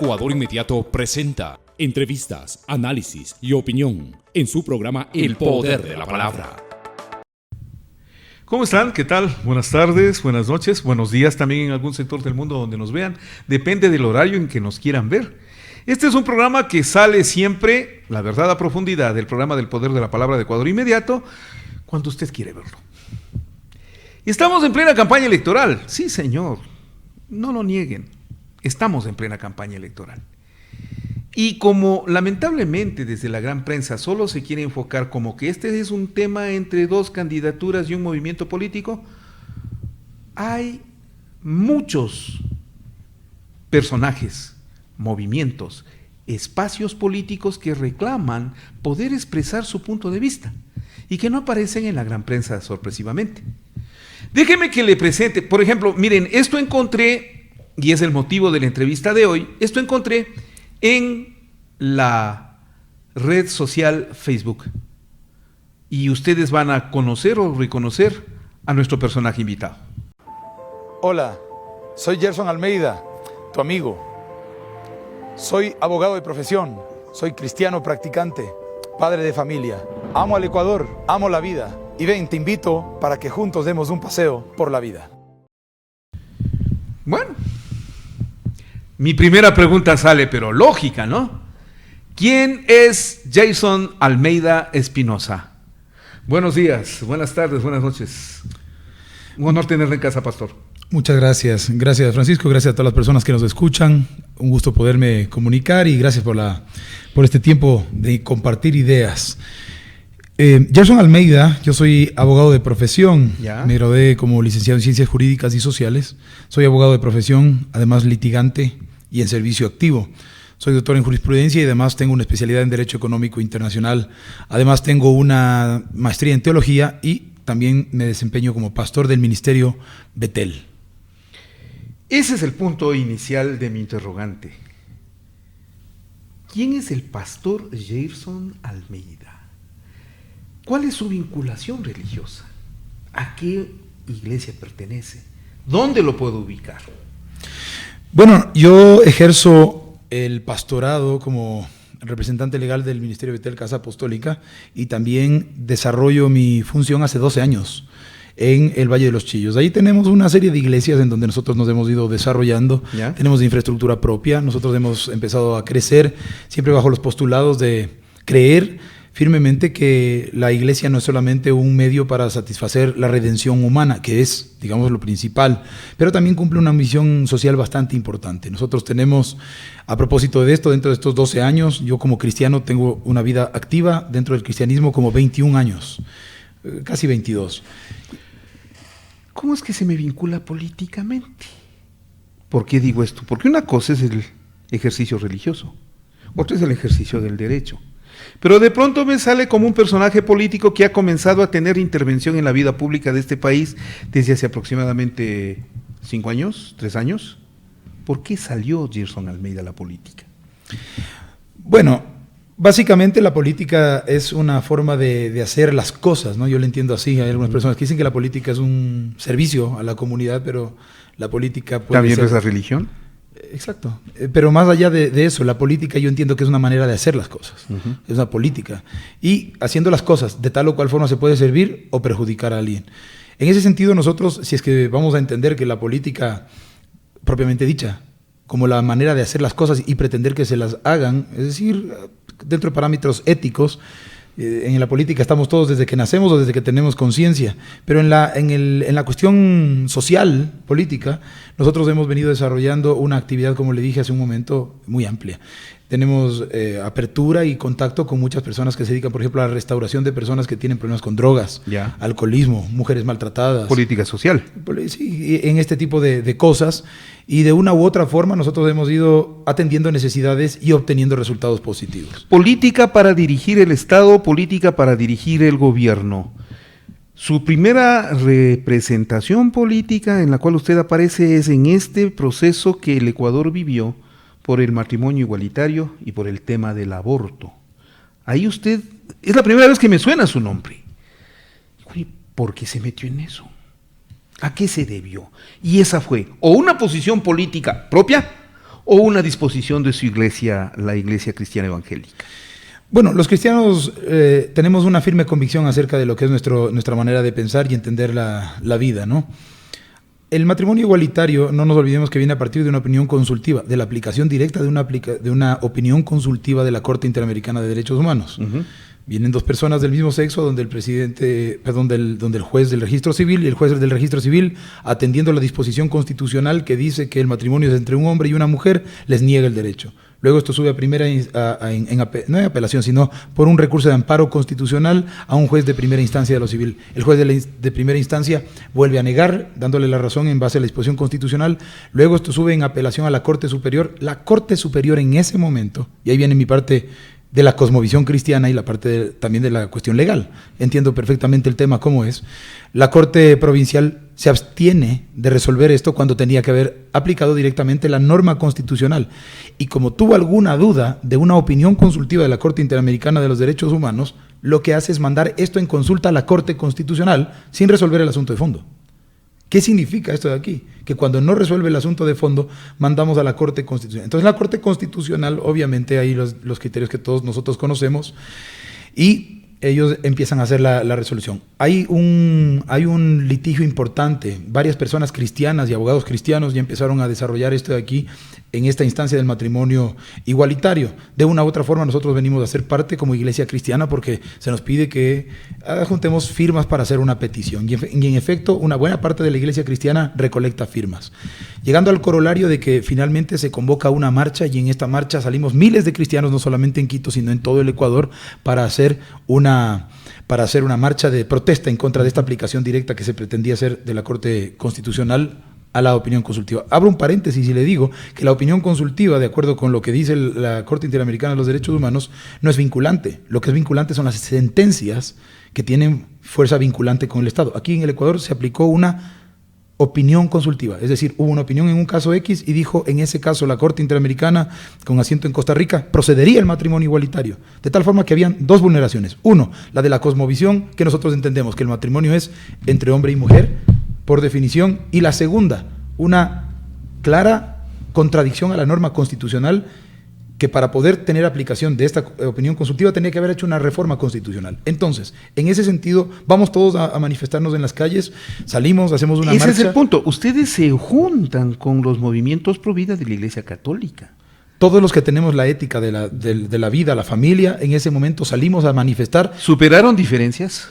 Ecuador Inmediato presenta entrevistas, análisis y opinión en su programa El Poder de la Palabra. ¿Cómo están? ¿Qué tal? Buenas tardes, buenas noches, buenos días también en algún sector del mundo donde nos vean. Depende del horario en que nos quieran ver. Este es un programa que sale siempre, la verdad a profundidad, del programa del Poder de la Palabra de Ecuador Inmediato, cuando usted quiere verlo. Estamos en plena campaña electoral. Sí, señor, no lo nieguen. Estamos en plena campaña electoral. Y como lamentablemente desde la gran prensa solo se quiere enfocar como que este es un tema entre dos candidaturas y un movimiento político, hay muchos personajes, movimientos, espacios políticos que reclaman poder expresar su punto de vista y que no aparecen en la gran prensa sorpresivamente. Déjeme que le presente, por ejemplo, miren, esto encontré, y es el motivo de la entrevista de hoy, esto encontré en la red social Facebook. Y ustedes van a conocer o reconocer a nuestro personaje invitado. Hola, soy Gerson Almeida, tu amigo. Soy abogado de profesión, soy cristiano practicante, padre de familia. Amo al Ecuador, amo la vida. Y ven, te invito para que juntos demos un paseo por la vida. Bueno, mi primera pregunta sale, pero lógica, ¿no? ¿Quién es Gerson Almeida Espinosa? Buenos días, buenas tardes, buenas noches. Un honor tenerle en casa, pastor. Muchas gracias. Gracias, Francisco. Gracias a todas las personas que nos escuchan. Un gusto poderme comunicar y gracias por este tiempo de compartir ideas. Gerson Almeida, yo soy abogado de profesión. ¿Ya? Me gradué como licenciado en Ciencias Jurídicas y Sociales. Soy abogado de profesión, además litigante y en servicio activo. Soy doctor en jurisprudencia y además tengo una especialidad en Derecho Económico Internacional. Además tengo una maestría en teología y también me desempeño como pastor del ministerio Betel. Ese es el punto inicial de mi interrogante. ¿Quién es el pastor Gerson Almeida? ¿Cuál es su vinculación religiosa? ¿A qué iglesia pertenece? ¿Dónde lo puedo ubicar? Bueno, yo ejerzo el pastorado como representante legal del Ministerio Betel Casa Apostólica y también desarrollo mi función hace 12 años en el Valle de los Chillos. Ahí tenemos una serie de iglesias en donde nosotros nos hemos ido desarrollando. ¿Ya? Tenemos infraestructura propia, nosotros hemos empezado a crecer siempre bajo los postulados de creer firmemente que la iglesia no es solamente un medio para satisfacer la redención humana, que es, digamos, lo principal, pero también cumple una misión social bastante importante. Nosotros tenemos, a propósito de esto, dentro de estos 12 años, yo como cristiano tengo una vida activa dentro del cristianismo como 21 años, casi 22. ¿Cómo es que se me vincula políticamente? ¿Por qué digo esto? Porque una cosa es el ejercicio religioso, otra es el ejercicio del derecho. Pero de pronto me sale como un personaje político que ha comenzado a tener intervención en la vida pública de este país desde hace aproximadamente 5 años, 3 años. ¿Por qué salió Gerson Almeida a la política? Bueno, básicamente la política es una forma de hacer las cosas, ¿no? Yo lo entiendo así. Hay algunas personas que dicen que la política es un servicio a la comunidad, pero la política puede ¿también ser... es la religión? Exacto, pero más allá de eso, la política yo entiendo que es una manera de hacer las cosas, es una política, y haciendo las cosas de tal o cual forma se puede servir o perjudicar a alguien. En ese sentido nosotros, si es que vamos a entender que la política propiamente dicha, como la manera de hacer las cosas y pretender que se las hagan, es decir, dentro de parámetros éticos, en la política estamos todos desde que nacemos o desde que tenemos conciencia, pero en la cuestión social, política, nosotros hemos venido desarrollando una actividad, como le dije hace un momento, muy amplia. Tenemos apertura y contacto con muchas personas que se dedican, por ejemplo, a la restauración de personas que tienen problemas con drogas, ¿ya? Alcoholismo, mujeres maltratadas. Política social. Sí, en este tipo de cosas. Y de una u otra forma nosotros hemos ido atendiendo necesidades y obteniendo resultados positivos. Política para dirigir el Estado, política para dirigir el gobierno. Su primera representación política en la cual usted aparece es en este proceso que el Ecuador vivió por el matrimonio igualitario y por el tema del aborto. Ahí usted, es la primera vez que me suena su nombre. ¿Por qué se metió en eso? ¿A qué se debió? Y esa fue o una posición política propia o una disposición de su iglesia, la Iglesia Cristiana Evangélica? Bueno, los cristianos tenemos una firme convicción acerca de lo que es nuestra manera de pensar y entender la vida, ¿no? El matrimonio igualitario, no nos olvidemos que viene a partir de una opinión consultiva, de la aplicación directa de una opinión consultiva de la Corte Interamericana de Derechos Humanos. Uh-huh. Vienen dos personas del mismo sexo, donde donde el juez del registro civil y el juez del registro civil, atendiendo la disposición constitucional que dice que el matrimonio es entre un hombre y una mujer, les niega el derecho. Luego esto sube no en apelación, sino por un recurso de amparo constitucional a un juez de primera instancia de lo civil. El juez de primera instancia vuelve a negar, dándole la razón en base a la disposición constitucional. Luego esto sube en apelación a la Corte Superior. La Corte Superior en ese momento, y ahí viene mi parte de la cosmovisión cristiana y la parte también de la cuestión legal. Entiendo perfectamente el tema como es. La Corte Provincial se abstiene de resolver esto cuando tenía que haber aplicado directamente la norma constitucional. Y como tuvo alguna duda de una opinión consultiva de la Corte Interamericana de los Derechos Humanos, lo que hace es mandar esto en consulta a la Corte Constitucional sin resolver el asunto de fondo. ¿Qué significa esto de aquí? Que cuando no resuelve el asunto de fondo, mandamos a la Corte Constitucional. Entonces, la Corte Constitucional, obviamente, hay los criterios que todos nosotros conocemos, y ellos empiezan a hacer la resolución. Hay un litigio importante. Varias personas cristianas y abogados cristianos ya empezaron a desarrollar esto de aquí en esta instancia del matrimonio igualitario. De una u otra forma, nosotros venimos a ser parte como iglesia cristiana porque se nos pide que juntemos firmas para hacer una petición. Y en efecto, una buena parte de la iglesia cristiana recolecta firmas. Llegando al corolario de que finalmente se convoca una marcha, y en esta marcha salimos miles de cristianos, no solamente en Quito, sino en todo el Ecuador, para hacer una marcha de protesta en contra de esta aplicación directa que se pretendía hacer de la Corte Constitucional a la opinión consultiva. Abro un paréntesis y le digo que la opinión consultiva, de acuerdo con lo que dice la Corte Interamericana de los Derechos Humanos, no es vinculante. Lo que es vinculante son las sentencias que tienen fuerza vinculante con el Estado. Aquí en el Ecuador se aplicó una opinión consultiva, es decir, hubo una opinión en un caso X y dijo, en ese caso la Corte Interamericana, con asiento en Costa Rica, procedería el matrimonio igualitario, de tal forma que habían dos vulneraciones. Uno, la de la cosmovisión, que nosotros entendemos que el matrimonio es entre hombre y mujer, por definición, y la segunda, una clara contradicción a la norma constitucional, que para poder tener aplicación de esta opinión consultiva tenía que haber hecho una reforma constitucional. Entonces, en ese sentido, vamos todos a manifestarnos en las calles, salimos, hacemos una marcha. Ese es el punto. Ustedes se juntan con los movimientos pro vida de la Iglesia Católica. Todos los que tenemos la ética de la vida, la familia, en ese momento salimos a manifestar. ¿Superaron diferencias?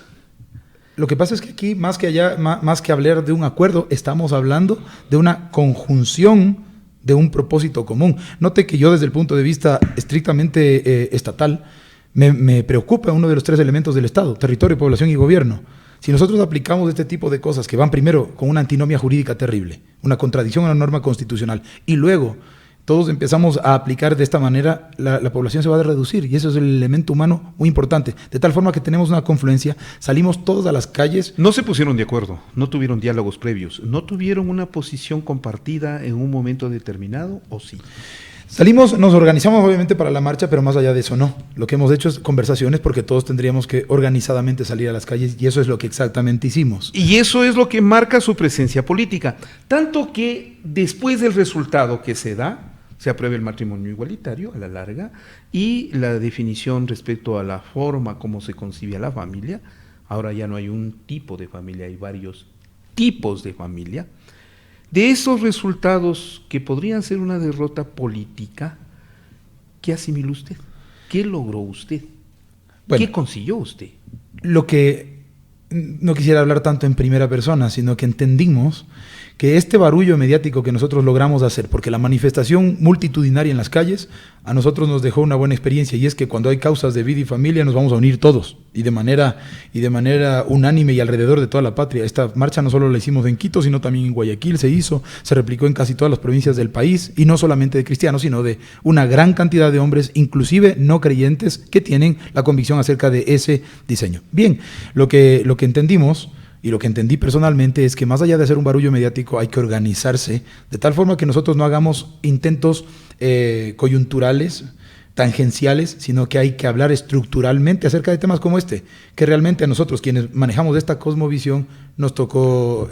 Lo que pasa es que aquí, más que hablar de un acuerdo, estamos hablando de una conjunción de un propósito común. Note que yo, desde el punto de vista estrictamente estatal, me preocupa uno de los tres elementos del Estado: territorio, población y gobierno. Si nosotros aplicamos este tipo de cosas que van primero con una antinomia jurídica terrible, una contradicción a la norma constitucional, y luego todos empezamos a aplicar de esta manera, la población se va a reducir, y eso es el elemento humano muy importante. De tal forma que tenemos una confluencia, salimos todos a las calles. No se pusieron de acuerdo, no tuvieron diálogos previos, no tuvieron una posición compartida en un momento determinado, ¿o sí? Salimos, nos organizamos obviamente para la marcha, pero más allá de eso no. Lo que hemos hecho es conversaciones, porque todos tendríamos que organizadamente salir a las calles, y eso es lo que exactamente hicimos. Y eso es lo que marca su presencia política. Tanto que después del resultado que se da, se aprueba el matrimonio igualitario a la larga, y la definición respecto a la forma como se concibe a la familia. Ahora ya no hay un tipo de familia, hay varios tipos de familia. De esos resultados que podrían ser una derrota política, ¿qué asimiló usted? ¿Qué logró usted? Bueno, ¿qué consiguió usted? Lo que no quisiera hablar tanto en primera persona, sino que entendimos que este barullo mediático que nosotros logramos hacer, porque la manifestación multitudinaria en las calles a nosotros nos dejó una buena experiencia, y es que cuando hay causas de vida y familia nos vamos a unir todos, y de manera unánime y alrededor de toda la patria. Esta marcha no solo la hicimos en Quito, sino también en Guayaquil se replicó en casi todas las provincias del país, y no solamente de cristianos, sino de una gran cantidad de hombres, inclusive no creyentes, que tienen la convicción acerca de ese diseño. Bien, lo que entendimos, y lo que entendí personalmente, es que más allá de hacer un barullo mediático hay que organizarse de tal forma que nosotros no hagamos intentos coyunturales, tangenciales, sino que hay que hablar estructuralmente acerca de temas como este, que realmente a nosotros, quienes manejamos esta cosmovisión, nos tocó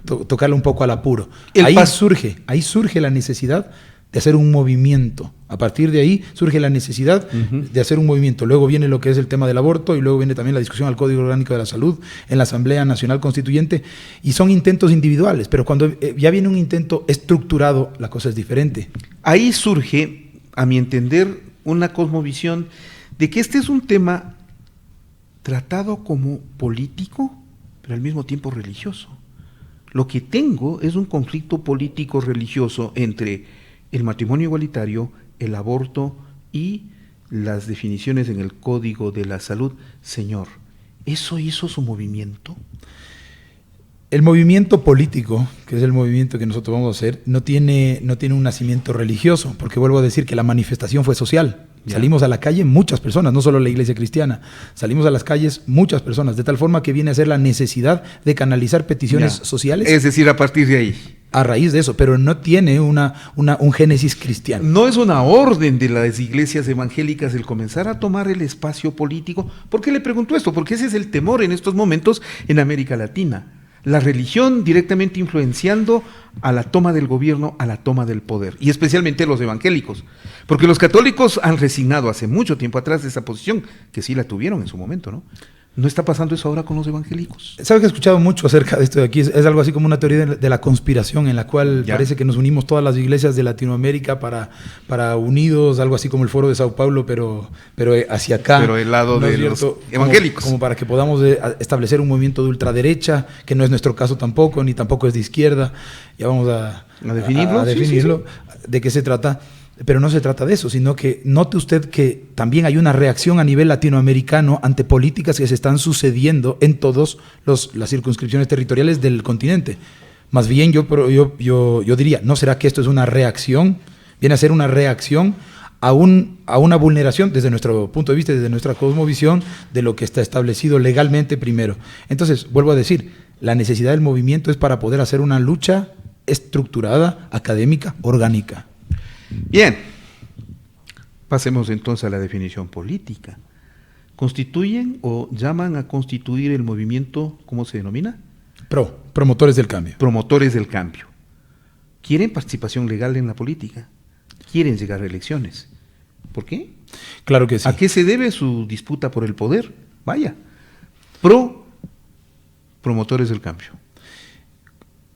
tocarle un poco al apuro. Ahí surge la necesidad de hacer un movimiento. A partir de ahí surge la necesidad de hacer un movimiento. Luego viene lo que es el tema del aborto y luego viene también la discusión al Código Orgánico de la Salud en la Asamblea Nacional Constituyente, y son intentos individuales, pero cuando ya viene un intento estructurado, la cosa es diferente. Ahí surge, a mi entender, una cosmovisión de que este es un tema tratado como político, pero al mismo tiempo religioso. Lo que tengo es un conflicto político-religioso entre el matrimonio igualitario, el aborto y las definiciones en el Código de la Salud. Señor, ¿eso hizo su movimiento? El movimiento político, que es el movimiento que nosotros vamos a hacer, no tiene un nacimiento religioso, porque vuelvo a decir que la manifestación fue social. Ya. Salimos a la calle muchas personas, no solo la iglesia cristiana, salimos a las calles muchas personas, de tal forma que viene a ser la necesidad de canalizar peticiones sociales. Es decir, a partir de ahí. A raíz de eso, pero no tiene un génesis cristiano. No es una orden de las iglesias evangélicas el comenzar a tomar el espacio político. ¿Por qué le pregunto esto? Porque ese es el temor en estos momentos en América Latina. La religión directamente influenciando a la toma del gobierno, a la toma del poder, y especialmente los evangélicos, porque los católicos han resignado hace mucho tiempo atrás de esa posición, que sí la tuvieron en su momento, ¿no? ¿No está pasando eso ahora con los evangélicos? ¿Sabes que he escuchado mucho acerca de esto de aquí? Es algo así como una teoría de la conspiración en la cual parece que nos unimos todas las iglesias de Latinoamérica para unidos, algo así como el Foro de Sao Paulo, pero hacia acá. Pero el lado de los evangélicos. Como para que podamos establecer un movimiento de ultraderecha, que no es nuestro caso tampoco, ni tampoco es de izquierda. Ya vamos a definirlo. Sí. ¿De qué se trata? Pero no se trata de eso, sino que note usted que también hay una reacción a nivel latinoamericano ante políticas que se están sucediendo en todas las circunscripciones territoriales del continente. Más bien yo diría, ¿no será que esto es una reacción? Viene a ser una reacción a una vulneración desde nuestro punto de vista, desde nuestra cosmovisión, de lo que está establecido legalmente primero. Entonces, vuelvo a decir, la necesidad del movimiento es para poder hacer una lucha estructurada, académica, orgánica. Bien, pasemos entonces a la definición política. ¿Constituyen o llaman a constituir el movimiento, cómo se denomina? Promotores del cambio. Promotores del cambio. ¿Quieren participación legal en la política? ¿Quieren llegar a elecciones? ¿Por qué? Claro que sí. ¿A qué se debe su disputa por el poder? Vaya, promotores del cambio.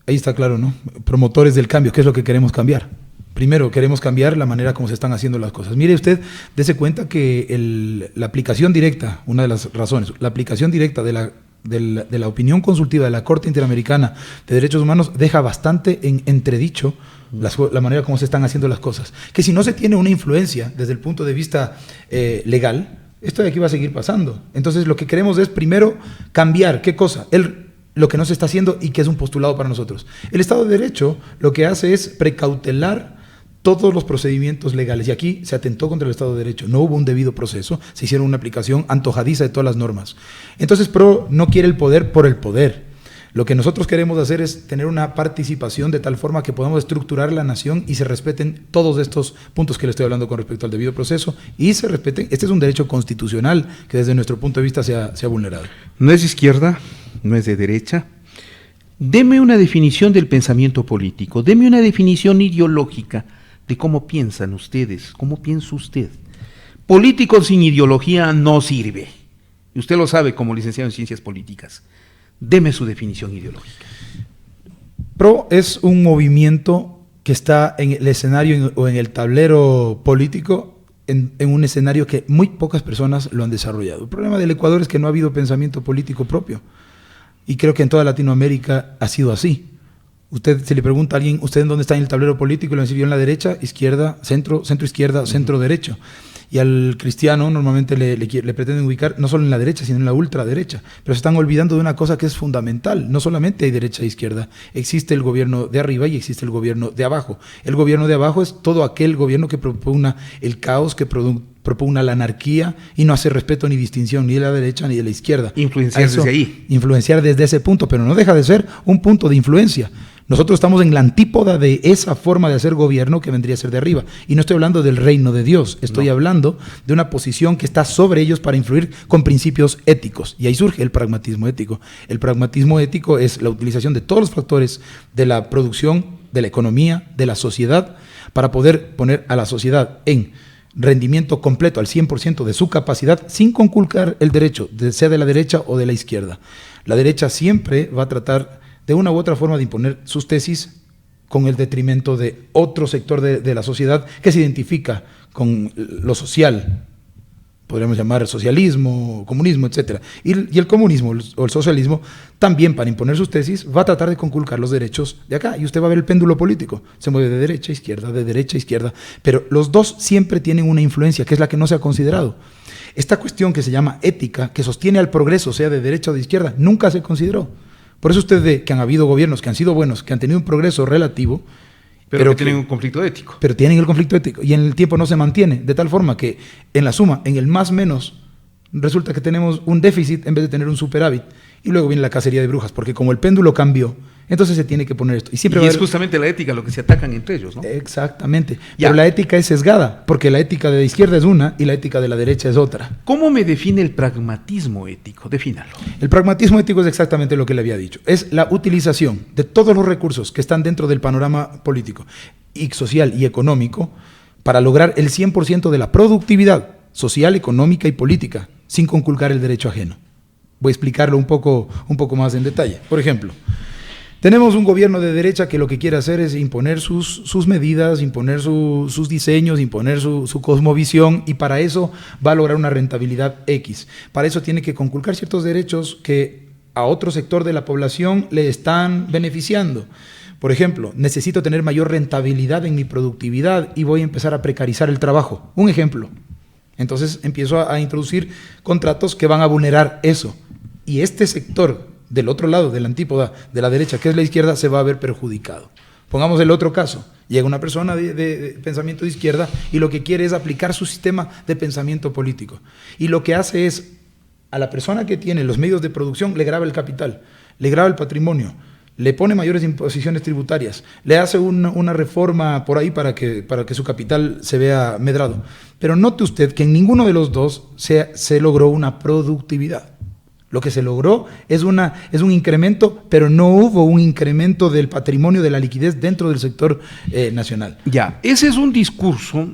Ahí está claro, ¿no? Promotores del cambio, ¿qué es lo que queremos cambiar? Primero, queremos cambiar la manera como se están haciendo las cosas. Mire usted, dése cuenta que la aplicación directa, una de las razones, la aplicación directa de la opinión consultiva de la Corte Interamericana de Derechos Humanos deja bastante en entredicho la manera como se están haciendo las cosas. Que si no se tiene una influencia desde el punto de vista legal, esto de aquí va a seguir pasando. Entonces, lo que queremos es primero cambiar, ¿qué cosa? Lo que no se está haciendo y que es un postulado para nosotros. El Estado de Derecho lo que hace es precautelar todos los procedimientos legales, y aquí se atentó contra el Estado de Derecho, no hubo un debido proceso, se hicieron una aplicación antojadiza de todas las normas. Entonces, PRO no quiere el poder por el poder. Lo que nosotros queremos hacer es tener una participación de tal forma que podamos estructurar la nación y se respeten todos estos puntos que le estoy hablando con respecto al debido proceso, y se respeten. Este es un derecho constitucional que desde nuestro punto de vista se ha vulnerado. No es de izquierda, no es de derecha. Deme una definición del pensamiento político, deme una definición ideológica de cómo piensan ustedes, cómo piensa usted. Político sin ideología no sirve. Y usted lo sabe como licenciado en Ciencias Políticas. Deme su definición ideológica. PRO es un movimiento que está en el escenario o en el tablero político, en un escenario que muy pocas personas lo han desarrollado. El problema del Ecuador es que no ha habido pensamiento político propio. Y creo que en toda Latinoamérica ha sido así. Usted se le pregunta a alguien, ¿usted en dónde está en el tablero político? Y le dice, yo en la derecha, izquierda, centro izquierda, centro derecho. Y al cristiano normalmente le pretenden ubicar no solo en la derecha, sino en la ultraderecha. Pero se están olvidando de una cosa que es fundamental. No solamente hay derecha e izquierda. Existe el gobierno de arriba y existe el gobierno de abajo. El gobierno de abajo es todo aquel gobierno que propugna el caos, que propugna la anarquía y no hace respeto ni distinción ni de la derecha ni de la izquierda. Influenciar desde ahí. Influenciar desde ese punto, pero no deja de ser un punto de influencia. Nosotros estamos en la antípoda de esa forma de hacer gobierno que vendría a ser de arriba. Y no estoy hablando del reino de Dios, estoy hablando de una posición que está sobre ellos para influir con principios éticos. Y ahí surge el pragmatismo ético. El pragmatismo ético es la utilización de todos los factores de la producción, de la economía, de la sociedad, para poder poner a la sociedad en rendimiento completo al 100% de su capacidad sin conculcar el derecho, sea de la derecha o de la izquierda. La derecha siempre va a tratar de una u otra forma de imponer sus tesis con el detrimento de otro sector de la sociedad que se identifica con lo social, podríamos llamar socialismo, comunismo, etc. Y el comunismo o el socialismo también, para imponer sus tesis, va a tratar de conculcar los derechos de acá. Y usted va a ver el péndulo político. Se mueve de derecha a izquierda. Pero los dos siempre tienen una influencia, que es la que no se ha considerado. Esta cuestión que se llama ética, que sostiene al progreso, sea de derecha o de izquierda, nunca se consideró. Por eso usted ve que han habido gobiernos que han sido buenos, que han tenido un progreso relativo, pero que tienen un conflicto ético. Pero tienen el conflicto ético y en el tiempo no se mantiene, de tal forma que en la suma, en el más menos, resulta que tenemos un déficit en vez de tener un superávit. Y luego viene la cacería de brujas, porque como el péndulo cambió, entonces se tiene que poner esto. Y es justamente la ética lo que se atacan entre ellos, ¿no? Exactamente. Pero la ética es sesgada, porque la ética de la izquierda es una y la ética de la derecha es otra. ¿Cómo me define el pragmatismo ético? Defínalo. El pragmatismo ético es exactamente lo que le había dicho. Es la utilización de todos los recursos que están dentro del panorama político y social y económico para lograr el 100% de la productividad social, económica y política, sin conculcar el derecho ajeno. Voy a explicarlo un poco más en detalle. Por ejemplo, tenemos un gobierno de derecha que lo que quiere hacer es imponer sus medidas, imponer sus diseños, imponer su cosmovisión, y para eso va a lograr una rentabilidad X. Para eso tiene que conculcar ciertos derechos que a otro sector de la población le están beneficiando. Por ejemplo, necesito tener mayor rentabilidad en mi productividad y voy a empezar a precarizar el trabajo. Un ejemplo. Entonces empiezo a introducir contratos que van a vulnerar eso. Y este sector del otro lado, de la antípoda, de la derecha, que es la izquierda, se va a ver perjudicado. Pongamos el otro caso. Llega una persona de pensamiento de izquierda y lo que quiere es aplicar su sistema de pensamiento político. Y lo que hace es, a la persona que tiene los medios de producción, le graba el capital, le graba el patrimonio, le pone mayores imposiciones tributarias, le hace una reforma por ahí para que su capital se vea medrado. Pero note usted que en ninguno de los dos se logró una productividad. Lo que se logró es un incremento, pero no hubo un incremento del patrimonio, de la liquidez dentro del sector nacional. Ya, ese es un discurso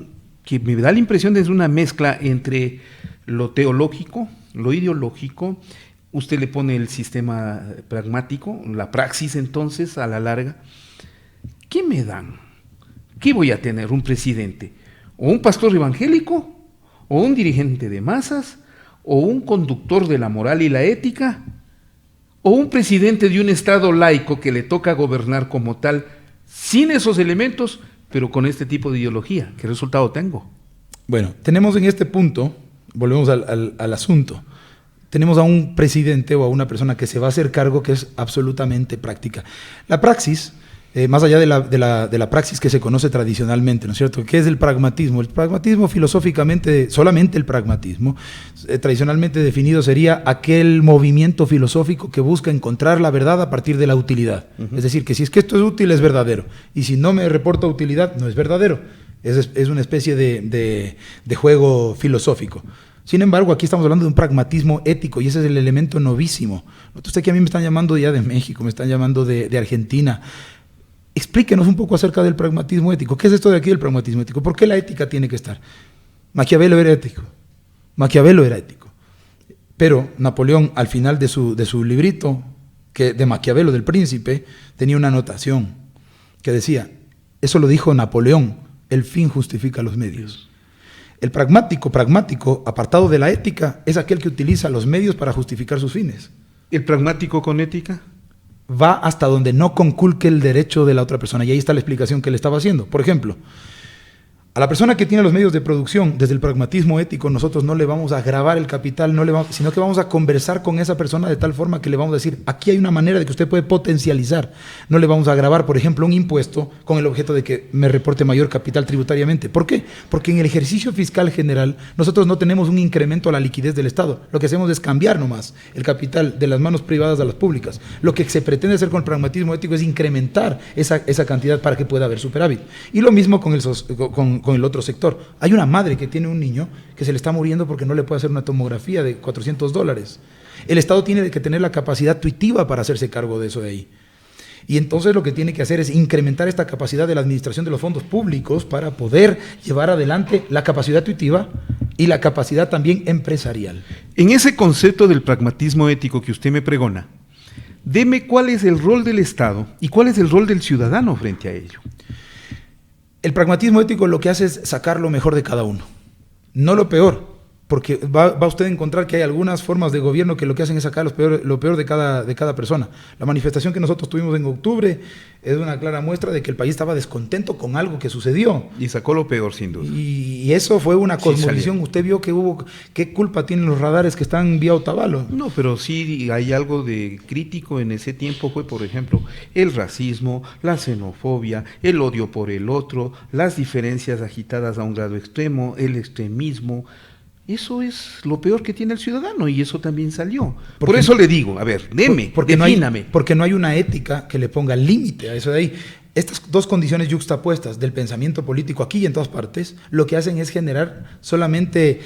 que me da la impresión de es una mezcla entre lo teológico, lo ideológico. Usted le pone el sistema pragmático, la praxis entonces, a la larga. ¿Qué me dan? ¿Qué voy a tener? ¿Un presidente? ¿O un pastor evangélico? ¿O un dirigente de masas? ¿O un conductor de la moral y la ética? ¿O un presidente de un estado laico que le toca gobernar como tal, sin esos elementos, pero con este tipo de ideología? ¿Qué resultado tengo? Bueno, tenemos en este punto, volvemos al asunto, tenemos a un presidente o a una persona que se va a hacer cargo que es absolutamente práctica. La praxis, más allá de la praxis que se conoce tradicionalmente, ¿no es cierto? ¿Qué es el pragmatismo? El pragmatismo filosóficamente, solamente el pragmatismo, tradicionalmente definido sería aquel movimiento filosófico que busca encontrar la verdad a partir de la utilidad. Es decir, que si es que esto es útil, es verdadero. Y si no me reporta utilidad, no es verdadero. Es una especie de juego filosófico. Sin embargo, aquí estamos hablando de un pragmatismo ético y ese es el elemento novísimo. Usted que a mí me están llamando ya de México, me están llamando de Argentina. Explíquenos un poco acerca del pragmatismo ético. ¿Qué es esto de aquí del pragmatismo ético? ¿Por qué la ética tiene que estar? Maquiavelo era ético. Pero Napoleón, al final de su librito, de Maquiavelo, del Príncipe, tenía una anotación que decía, eso lo dijo Napoleón, el fin justifica los medios. El pragmático, apartado de la ética, es aquel que utiliza los medios para justificar sus fines. ¿El pragmático con ética? Va hasta donde no conculque el derecho de la otra persona. Y ahí está la explicación que le estaba haciendo. Por ejemplo, a la persona que tiene los medios de producción, desde el pragmatismo ético, nosotros no le vamos a gravar el capital, sino que vamos a conversar con esa persona de tal forma que le vamos a decir, aquí hay una manera de que usted puede potencializar. No le vamos a gravar, por ejemplo, un impuesto con el objeto de que me reporte mayor capital tributariamente. ¿Por qué? Porque en el ejercicio fiscal general nosotros no tenemos un incremento a la liquidez del Estado. Lo que hacemos es cambiar nomás el capital de las manos privadas a las públicas. Lo que se pretende hacer con el pragmatismo ético es incrementar esa cantidad para que pueda haber superávit. Y lo mismo con el otro sector. Hay una madre que tiene un niño que se le está muriendo porque no le puede hacer una tomografía de $400. El Estado tiene que tener la capacidad tuitiva para hacerse cargo de eso de ahí. Y entonces lo que tiene que hacer es incrementar esta capacidad de la administración de los fondos públicos para poder llevar adelante la capacidad tuitiva y la capacidad también empresarial. En ese concepto del pragmatismo ético que usted me pregona, deme cuál es el rol del Estado y cuál es el rol del ciudadano frente a ello. El pragmatismo ético lo que hace es sacar lo mejor de cada uno, no lo peor, porque va usted a encontrar que hay algunas formas de gobierno que lo que hacen es sacar lo peor de cada persona. La manifestación que nosotros tuvimos en octubre es una clara muestra de que el país estaba descontento con algo que sucedió. Y sacó lo peor, sin duda. Y eso fue una cosmovisión. Sí, usted vio que ¿qué culpa tienen los radares que están vía Otavalo? No, pero sí hay algo de crítico en ese tiempo. Fue, por ejemplo, el racismo, la xenofobia, el odio por el otro, las diferencias agitadas a un grado extremo, el extremismo. Eso es lo peor que tiene el ciudadano y eso también salió. Por eso le digo, a ver, defíname. Porque no hay una ética que le ponga límite a eso de ahí. Estas dos condiciones yuxtapuestas del pensamiento político aquí y en todas partes, lo que hacen es generar solamente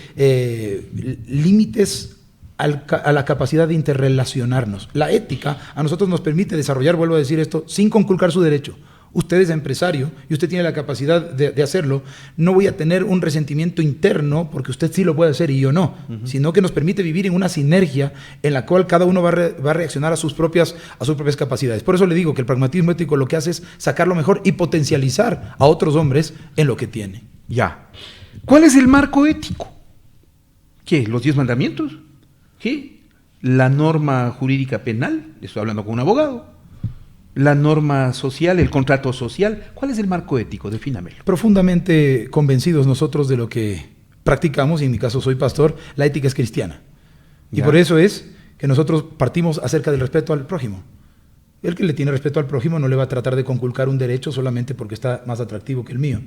límites a la capacidad de interrelacionarnos. La ética a nosotros nos permite desarrollar, vuelvo a decir esto, sin conculcar su derecho. Usted es empresario y usted tiene la capacidad de hacerlo. No voy a tener un resentimiento interno porque usted sí lo puede hacer y yo no, sino que nos permite vivir en una sinergia en la cual cada uno va a reaccionar a sus propias capacidades. Por eso le digo que el pragmatismo ético lo que hace es sacar lo mejor y potencializar a otros hombres en lo que tiene. Ya. ¿Cuál es el marco ético? ¿Qué? ¿Los 10 mandamientos? ¿Qué? ¿La norma jurídica penal? Estoy hablando con un abogado. La norma social, el contrato social. ¿Cuál es el marco ético? Defínamelo. Profundamente convencidos nosotros de lo que practicamos, y en mi caso soy pastor, la ética es cristiana. Y por eso es que nosotros partimos acerca del respeto al prójimo. El que le tiene respeto al prójimo no le va a tratar de conculcar un derecho solamente porque está más atractivo que el mío.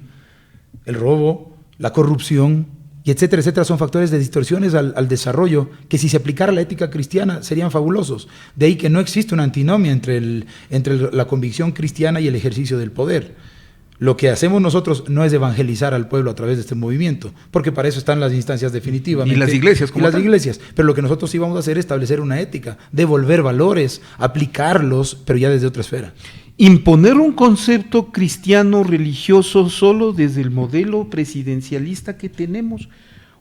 El robo, la corrupción, y etcétera, etcétera, son factores de distorsiones al desarrollo que si se aplicara la ética cristiana serían fabulosos. De ahí que no existe una antinomia entre la convicción cristiana y el ejercicio del poder. Lo que hacemos nosotros no es evangelizar al pueblo a través de este movimiento, porque para eso están las instancias definitivamente. Y las iglesias. Iglesias. Pero lo que nosotros sí vamos a hacer es establecer una ética, devolver valores, aplicarlos, pero ya desde otra esfera. Imponer un concepto cristiano religioso solo desde el modelo presidencialista que tenemos,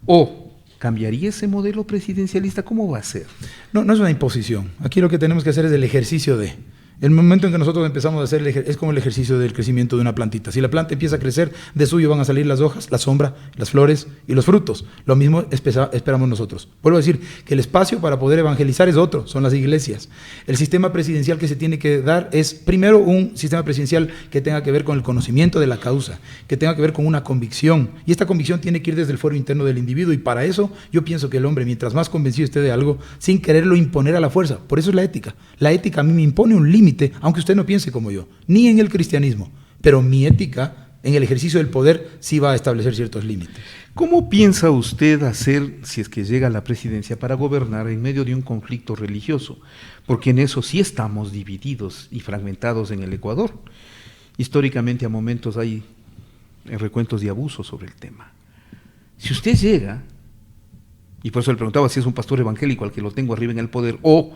o cambiaría ese modelo presidencialista, ¿cómo va a ser? No es una imposición. Aquí lo que tenemos que hacer es el ejercicio de. El momento en que nosotros empezamos a hacer es como el ejercicio del crecimiento de una plantita. Si la planta empieza a crecer, de suyo van a salir las hojas, la sombra, las flores y los frutos. Lo mismo esperamos nosotros. Vuelvo a decir que el espacio para poder evangelizar es otro, son las iglesias. El sistema presidencial que se tiene que dar es primero un sistema presidencial que tenga que ver con el conocimiento de la causa, que tenga que ver con una convicción. Y esta convicción tiene que ir desde el fuero interno del individuo, y para eso yo pienso que el hombre, mientras más convencido esté de algo, sin quererlo imponer a la fuerza. Por eso es la ética. La ética a mí me impone un límite, aunque usted no piense como yo, ni en el cristianismo, pero mi ética en el ejercicio del poder sí va a establecer ciertos límites. ¿Cómo piensa usted hacer, si es que llega a la presidencia, para gobernar en medio de un conflicto religioso? Porque en eso sí estamos divididos y fragmentados en el Ecuador. Históricamente a momentos hay recuentos de abusos sobre el tema. Si usted llega, y por eso le preguntaba si es un pastor evangélico al que lo tengo arriba en el poder, o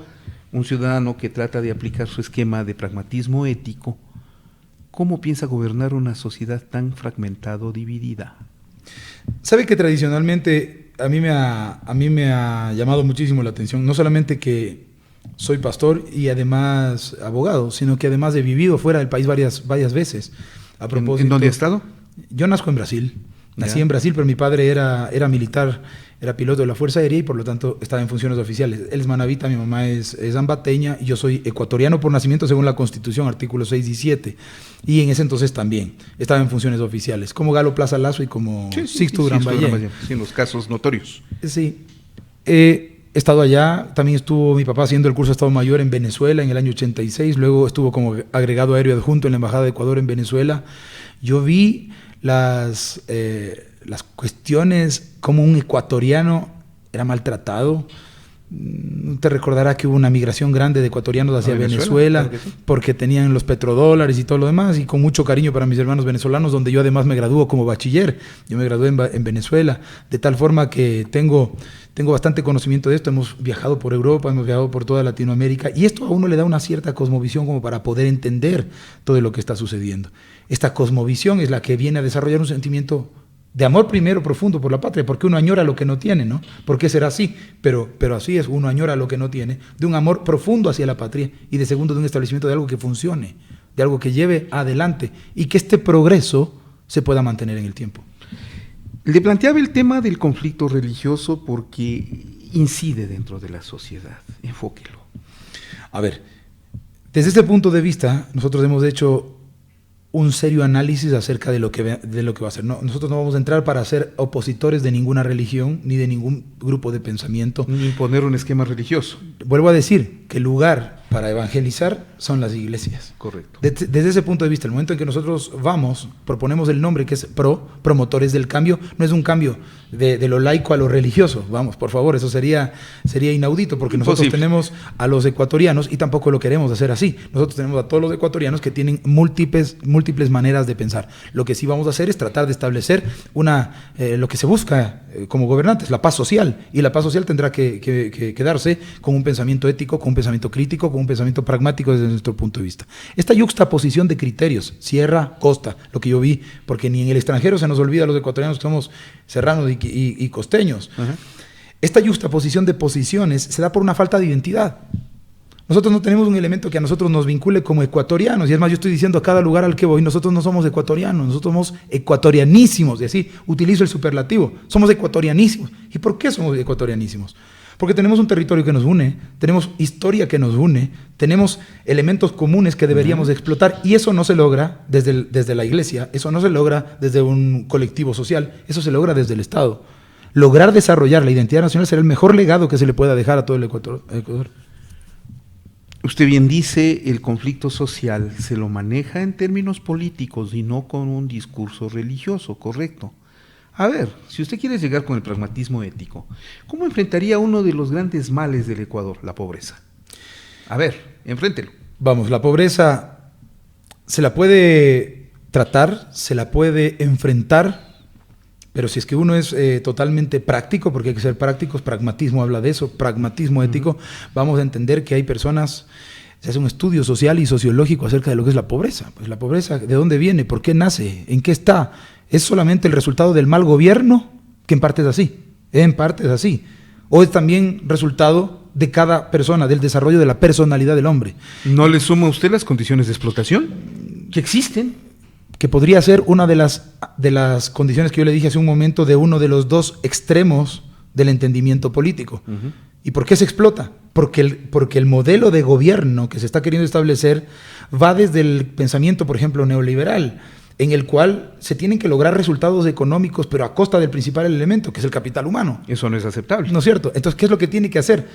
un ciudadano que trata de aplicar su esquema de pragmatismo ético, ¿cómo piensa gobernar una sociedad tan fragmentada o dividida? Sabe que tradicionalmente a mí me ha llamado muchísimo la atención, no solamente que soy pastor y además abogado, sino que además he vivido fuera del país varias veces. A propósito, ¿En dónde ha estado? Yo nazco en Brasil. Nací en Brasil, pero mi padre era militar, era piloto de la Fuerza Aérea y por lo tanto estaba en funciones oficiales. Él es manabita, mi mamá es ambateña y yo soy ecuatoriano por nacimiento según la Constitución, artículos 6 y 7. Y en ese entonces también estaba en funciones oficiales, como Galo Plaza Lazo y como Sixto Durán Ballén. Sí, en los casos notorios. Sí. He estado allá, también estuvo mi papá haciendo el curso de Estado Mayor en Venezuela en el año 86, luego estuvo como agregado aéreo adjunto en la Embajada de Ecuador en Venezuela. Yo vi las cuestiones como un ecuatoriano era maltratado, Te recordará que hubo una migración grande de ecuatorianos hacia Venezuela, claro sí, porque tenían los petrodólares y todo lo demás, y con mucho cariño para mis hermanos venezolanos, donde yo además me gradúo como bachiller. Yo me gradué en Venezuela, de tal forma que tengo bastante conocimiento de esto. Hemos viajado por Europa, hemos viajado por toda Latinoamérica, y esto a uno le da una cierta cosmovisión como para poder entender todo lo que está sucediendo. Esta cosmovisión es la que viene a desarrollar un sentimiento de amor primero profundo por la patria, porque uno añora lo que no tiene, ¿no? ¿Por qué será así? Pero así es, uno añora lo que no tiene, de un amor profundo hacia la patria, y de segundo, de un establecimiento de algo que funcione, de algo que lleve adelante, y que este progreso se pueda mantener en el tiempo. Le planteaba el tema del conflicto religioso porque incide dentro de la sociedad. Enfóquelo. A ver, desde este punto de vista, nosotros hemos hecho un serio análisis acerca de lo que va a ser. No, nosotros no vamos a entrar para ser opositores de ninguna religión ni de ningún grupo de pensamiento. Ni imponer un esquema religioso. Vuelvo a decir que el lugar para evangelizar son las iglesias. Correcto. Desde ese punto de vista, el momento en que nosotros proponemos el nombre que es promotores del cambio, no es un cambio de lo laico a lo religioso. Vamos, por favor, eso sería inaudito, porque nosotros tenemos a los ecuatorianos, y tampoco lo queremos hacer así. Nosotros tenemos a todos los ecuatorianos que tienen múltiples maneras de pensar. Lo que sí vamos a hacer es tratar de establecer lo que se busca como gobernantes, la paz social, y la paz social tendrá que darse con un pensamiento ético, con un pensamiento crítico, con un pensamiento pragmático desde nuestro punto de vista. Esta yuxtaposición de criterios, sierra, costa, lo que yo vi, porque ni en el extranjero se nos olvida a los ecuatorianos que somos serranos y costeños. Uh-huh. Esta yuxtaposición de posiciones se da por una falta de identidad. Nosotros no tenemos un elemento que a nosotros nos vincule como ecuatorianos, y es más, yo estoy diciendo a cada lugar al que voy, nosotros no somos ecuatorianos, nosotros somos ecuatorianísimos, y así utilizo el superlativo, somos ecuatorianísimos. ¿Y por qué somos ecuatorianísimos? Porque tenemos un territorio que nos une, tenemos historia que nos une, tenemos elementos comunes que deberíamos explotar, y eso no se logra desde la iglesia, eso no se logra desde un colectivo social, eso se logra desde el Estado. Lograr desarrollar la identidad nacional será el mejor legado que se le pueda dejar a todo el Ecuador. Usted bien dice, el conflicto social se lo maneja en términos políticos y no con un discurso religioso, ¿correcto? A ver, si usted quiere llegar con el pragmatismo ético, ¿cómo enfrentaría uno de los grandes males del Ecuador, la pobreza? A ver, enfréntelo. Vamos, la pobreza se la puede tratar, se la puede enfrentar, pero si es que uno es totalmente práctico, porque hay que ser prácticos, pragmatismo habla de eso, pragmatismo ético, vamos a entender que hay personas, se hace un estudio social y sociológico acerca de lo que es la pobreza. Pues la pobreza, ¿de dónde viene? ¿Por qué nace? ¿En qué está? ¿Es solamente el resultado del mal gobierno? Que en parte es así. ¿O es también resultado de cada persona, del desarrollo de la personalidad del hombre? ¿No le suma a usted las condiciones de explotación que existen? Que podría ser una de las condiciones que yo le dije hace un momento, de uno de los dos extremos del entendimiento político. Uh-huh. ¿Y por qué se explota? Porque el modelo de gobierno que se está queriendo establecer va desde el pensamiento, por ejemplo, neoliberal, en el cual se tienen que lograr resultados económicos, pero a costa del principal elemento, que es el capital humano. Eso no es aceptable. ¿No es cierto? Entonces, ¿qué es lo que tiene que hacer?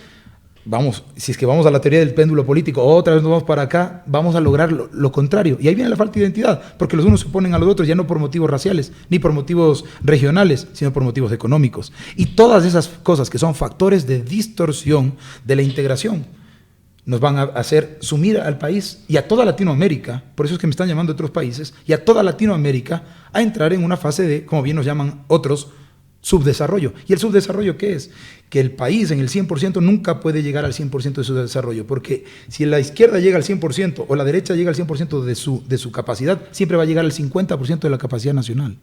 Vamos, si es que vamos a la teoría del péndulo político, otra vez nos vamos para acá, vamos a lograr lo contrario. Y ahí viene la falta de identidad, porque los unos se oponen a los otros, ya no por motivos raciales, ni por motivos regionales, sino por motivos económicos. Y todas esas cosas que son factores de distorsión de la integración nos van a hacer sumir al país y a toda Latinoamérica, por eso es que me están llamando otros países, y a toda Latinoamérica a entrar en una fase de, como bien nos llaman otros, subdesarrollo. ¿Y el subdesarrollo qué es? Que el país en el 100% nunca puede llegar al 100% de su desarrollo, porque si la izquierda llega al 100% o la derecha llega al 100% de su capacidad, siempre va a llegar al 50% de la capacidad nacional.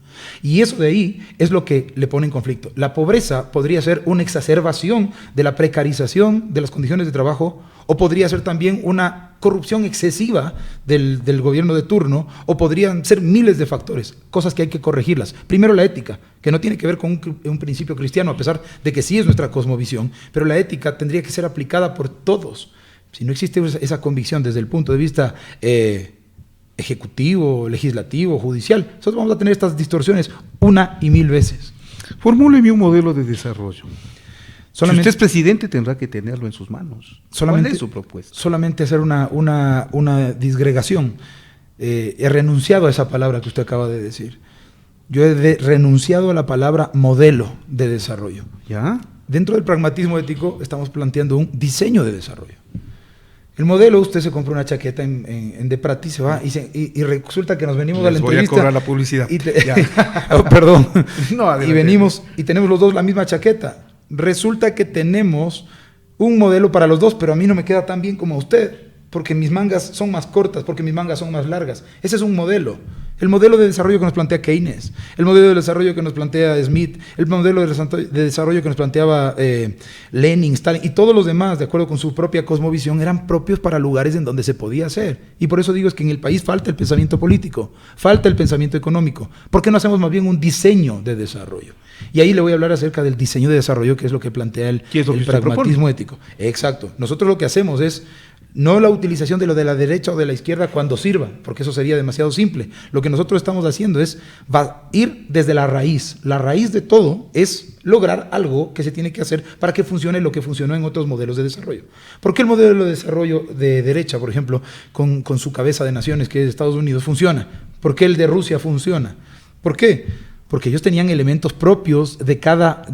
Y eso de ahí es lo que le pone en conflicto. La pobreza podría ser una exacerbación de la precarización de las condiciones de trabajo, o podría ser también una corrupción excesiva del gobierno de turno, o podrían ser miles de factores, cosas que hay que corregirlas. Primero la ética, que no tiene que ver con un principio cristiano, a pesar de que sí es nuestra cosmovisión, pero la ética tendría que ser aplicada por todos. Si no existe esa convicción desde el punto de vista ejecutivo, legislativo, judicial, nosotros vamos a tener estas distorsiones 1000 veces. Formúleme un modelo de desarrollo. Si Solamente, usted es presidente, tendrá que tenerlo en sus manos. ¿Cuál es su propuesta? Solamente hacer una disgregación. He renunciado a esa palabra que usted acaba de decir. Yo he renunciado a la palabra modelo de desarrollo. ¿Ya? Dentro del pragmatismo ético estamos planteando un diseño de desarrollo. El modelo, usted se compra una chaqueta en De Prati, se va y resulta que nos venimos a la entrevista. Voy a cobrar la publicidad. Oh, perdón. No, adelante. Y venimos y tenemos los dos la misma chaqueta. Resulta que tenemos un modelo para los dos, pero a mí no me queda tan bien como a usted, porque mis mangas son más cortas, porque mis mangas son más largas. Ese es un modelo. El modelo de desarrollo que nos plantea Keynes, el modelo de desarrollo que nos plantea Smith, el modelo de desarrollo que nos planteaba Lenin, Stalin y todos los demás, de acuerdo con su propia cosmovisión, eran propios para lugares en donde se podía hacer. Y por eso digo es que en el país falta el pensamiento político, falta el pensamiento económico. ¿Por qué no hacemos más bien un diseño de desarrollo? Y ahí le voy a hablar acerca del diseño de desarrollo, que es lo que plantea el pragmatismo ético. Exacto. Nosotros lo que hacemos es no la utilización de lo de la derecha o de la izquierda cuando sirva, porque eso sería demasiado simple. Lo que nosotros estamos haciendo es ir desde la raíz. La raíz de todo es lograr algo que se tiene que hacer para que funcione lo que funcionó en otros modelos de desarrollo. ¿Por qué el modelo de desarrollo de derecha, por ejemplo, con su cabeza de naciones, que es Estados Unidos, funciona? ¿Por qué el de Rusia funciona? ¿Por qué? Porque ellos tenían elementos propios de cada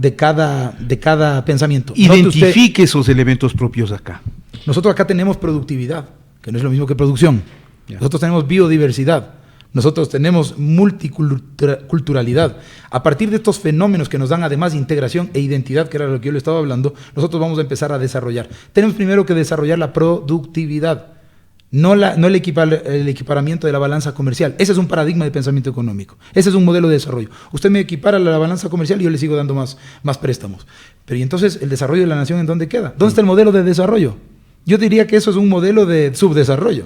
pensamiento. Identifique esos elementos propios acá. Nosotros acá tenemos productividad, que no es lo mismo que producción. Nosotros tenemos biodiversidad. Nosotros tenemos multiculturalidad. A partir de estos fenómenos que nos dan además integración e identidad, que era lo que yo le estaba hablando, nosotros vamos a empezar a desarrollar. Tenemos primero que desarrollar la productividad. No el equiparamiento de la balanza comercial. Ese es un paradigma de pensamiento económico. Ese es un modelo de desarrollo. Usted me equipara la balanza comercial y yo le sigo dando más préstamos. Pero ¿y entonces el desarrollo de la nación en dónde queda? ¿Dónde está el modelo de desarrollo? Yo diría que eso es un modelo de subdesarrollo.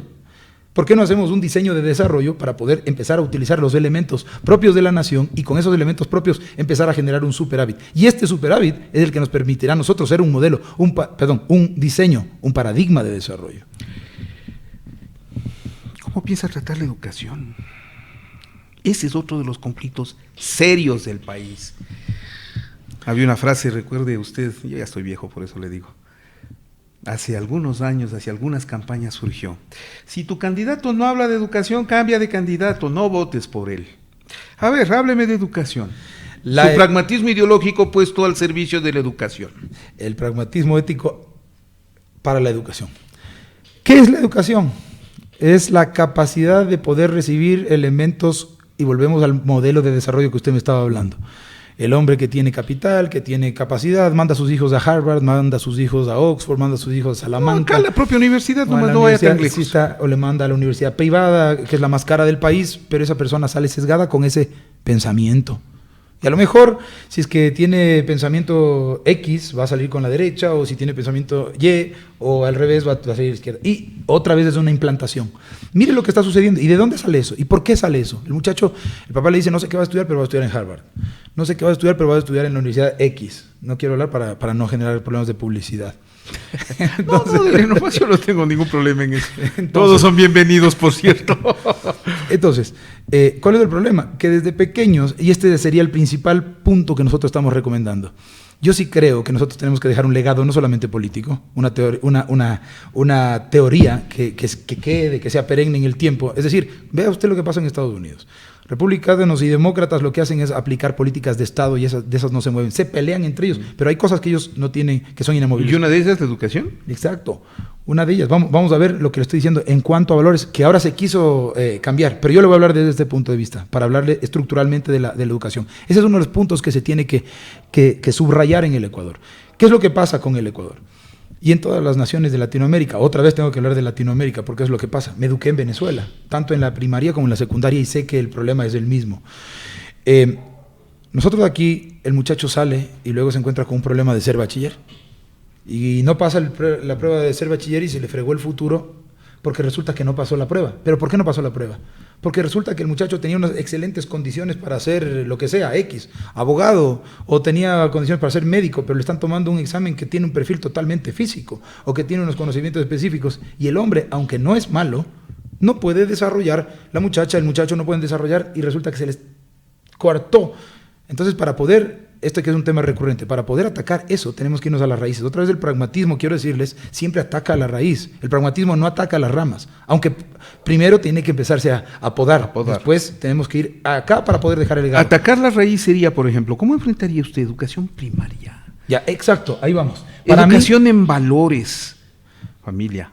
¿Por qué no hacemos un diseño de desarrollo para poder empezar a utilizar los elementos propios de la nación y con esos elementos propios empezar a generar un superávit? Y este superávit es el que nos permitirá a nosotros ser un modelo, un diseño, un paradigma de desarrollo. ¿Cómo piensa tratar la educación? Ese es otro de los conflictos serios del país. Había una frase, recuerde usted, yo ya estoy viejo, por eso le digo. Hace algunos años, hace algunas campañas surgió: si tu candidato no habla de educación, cambia de candidato, no votes por él. A ver, hábleme de educación. Su pragmatismo ideológico puesto al servicio de la educación. El pragmatismo ético para la educación. ¿Qué es la educación? Es la capacidad de poder recibir elementos, y volvemos al modelo de desarrollo que usted me estaba hablando. El hombre que tiene capital, que tiene capacidad, manda a sus hijos a Harvard, manda a sus hijos a Oxford, manda a sus hijos a Salamanca. Acá la propia universidad, no vaya tan lejos. O le manda a la universidad privada, que es la más cara del país, pero esa persona sale sesgada con ese pensamiento. Y a lo mejor, si es que tiene pensamiento X, va a salir con la derecha, o si tiene pensamiento Y, o al revés, va a salir a la izquierda. Y otra vez es una implantación. Mire lo que está sucediendo. ¿Y de dónde sale eso? ¿Y por qué sale eso? El muchacho, el papá le dice, no sé qué va a estudiar, pero va a estudiar en Harvard. No sé qué va a estudiar, pero va a estudiar en la Universidad X. No quiero hablar para no generar problemas de publicidad. Entonces, no, yo no tengo ningún problema en eso. Todos son bienvenidos, por cierto. Entonces, ¿cuál es el problema? Que desde pequeños, y este sería el principal punto que nosotros estamos recomendando, yo sí creo que nosotros tenemos que dejar un legado no solamente político, una teoría que quede, que sea perenne en el tiempo. Es decir, vea usted lo que pasa en Estados Unidos. Republicanos y demócratas lo que hacen es aplicar políticas de Estado y de esas no se mueven. Se pelean entre ellos, pero hay cosas que ellos no tienen, que son inamovibles. ¿Y una de esas es la educación? Exacto. Una de ellas. Vamos a ver lo que le estoy diciendo en cuanto a valores, que ahora se quiso cambiar, pero yo le voy a hablar desde este punto de vista, para hablarle estructuralmente de la educación. Ese es uno de los puntos que se tiene que subrayar en el Ecuador. ¿Qué es lo que pasa con el Ecuador? Y en todas las naciones de Latinoamérica. Otra vez tengo que hablar de Latinoamérica porque es lo que pasa. Me eduqué en Venezuela, tanto en la primaria como en la secundaria, y sé que el problema es el mismo. Nosotros de aquí, el muchacho sale y luego se encuentra con un problema de ser bachiller. Y no pasa la prueba de ser bachiller y se le fregó el futuro porque resulta que no pasó la prueba. ¿Pero por qué no pasó la prueba? Porque resulta que el muchacho tenía unas excelentes condiciones para ser lo que sea, X, abogado, o tenía condiciones para ser médico, pero le están tomando un examen que tiene un perfil totalmente físico, o que tiene unos conocimientos específicos, y el hombre, aunque no es malo, no puede desarrollar, el muchacho no pueden desarrollar, y resulta que se les coartó. Entonces, para poder, esto que es un tema recurrente, para poder atacar eso, tenemos que irnos a las raíces. Otra vez el pragmatismo, quiero decirles, siempre ataca a la raíz. El pragmatismo no ataca a las ramas, aunque primero tiene que empezarse a podar. Después tenemos que ir acá para poder dejar el legado. Atacar la raíz sería, por ejemplo, ¿cómo enfrentaría usted educación primaria? Ya, exacto, ahí vamos. Educación en valores, familia.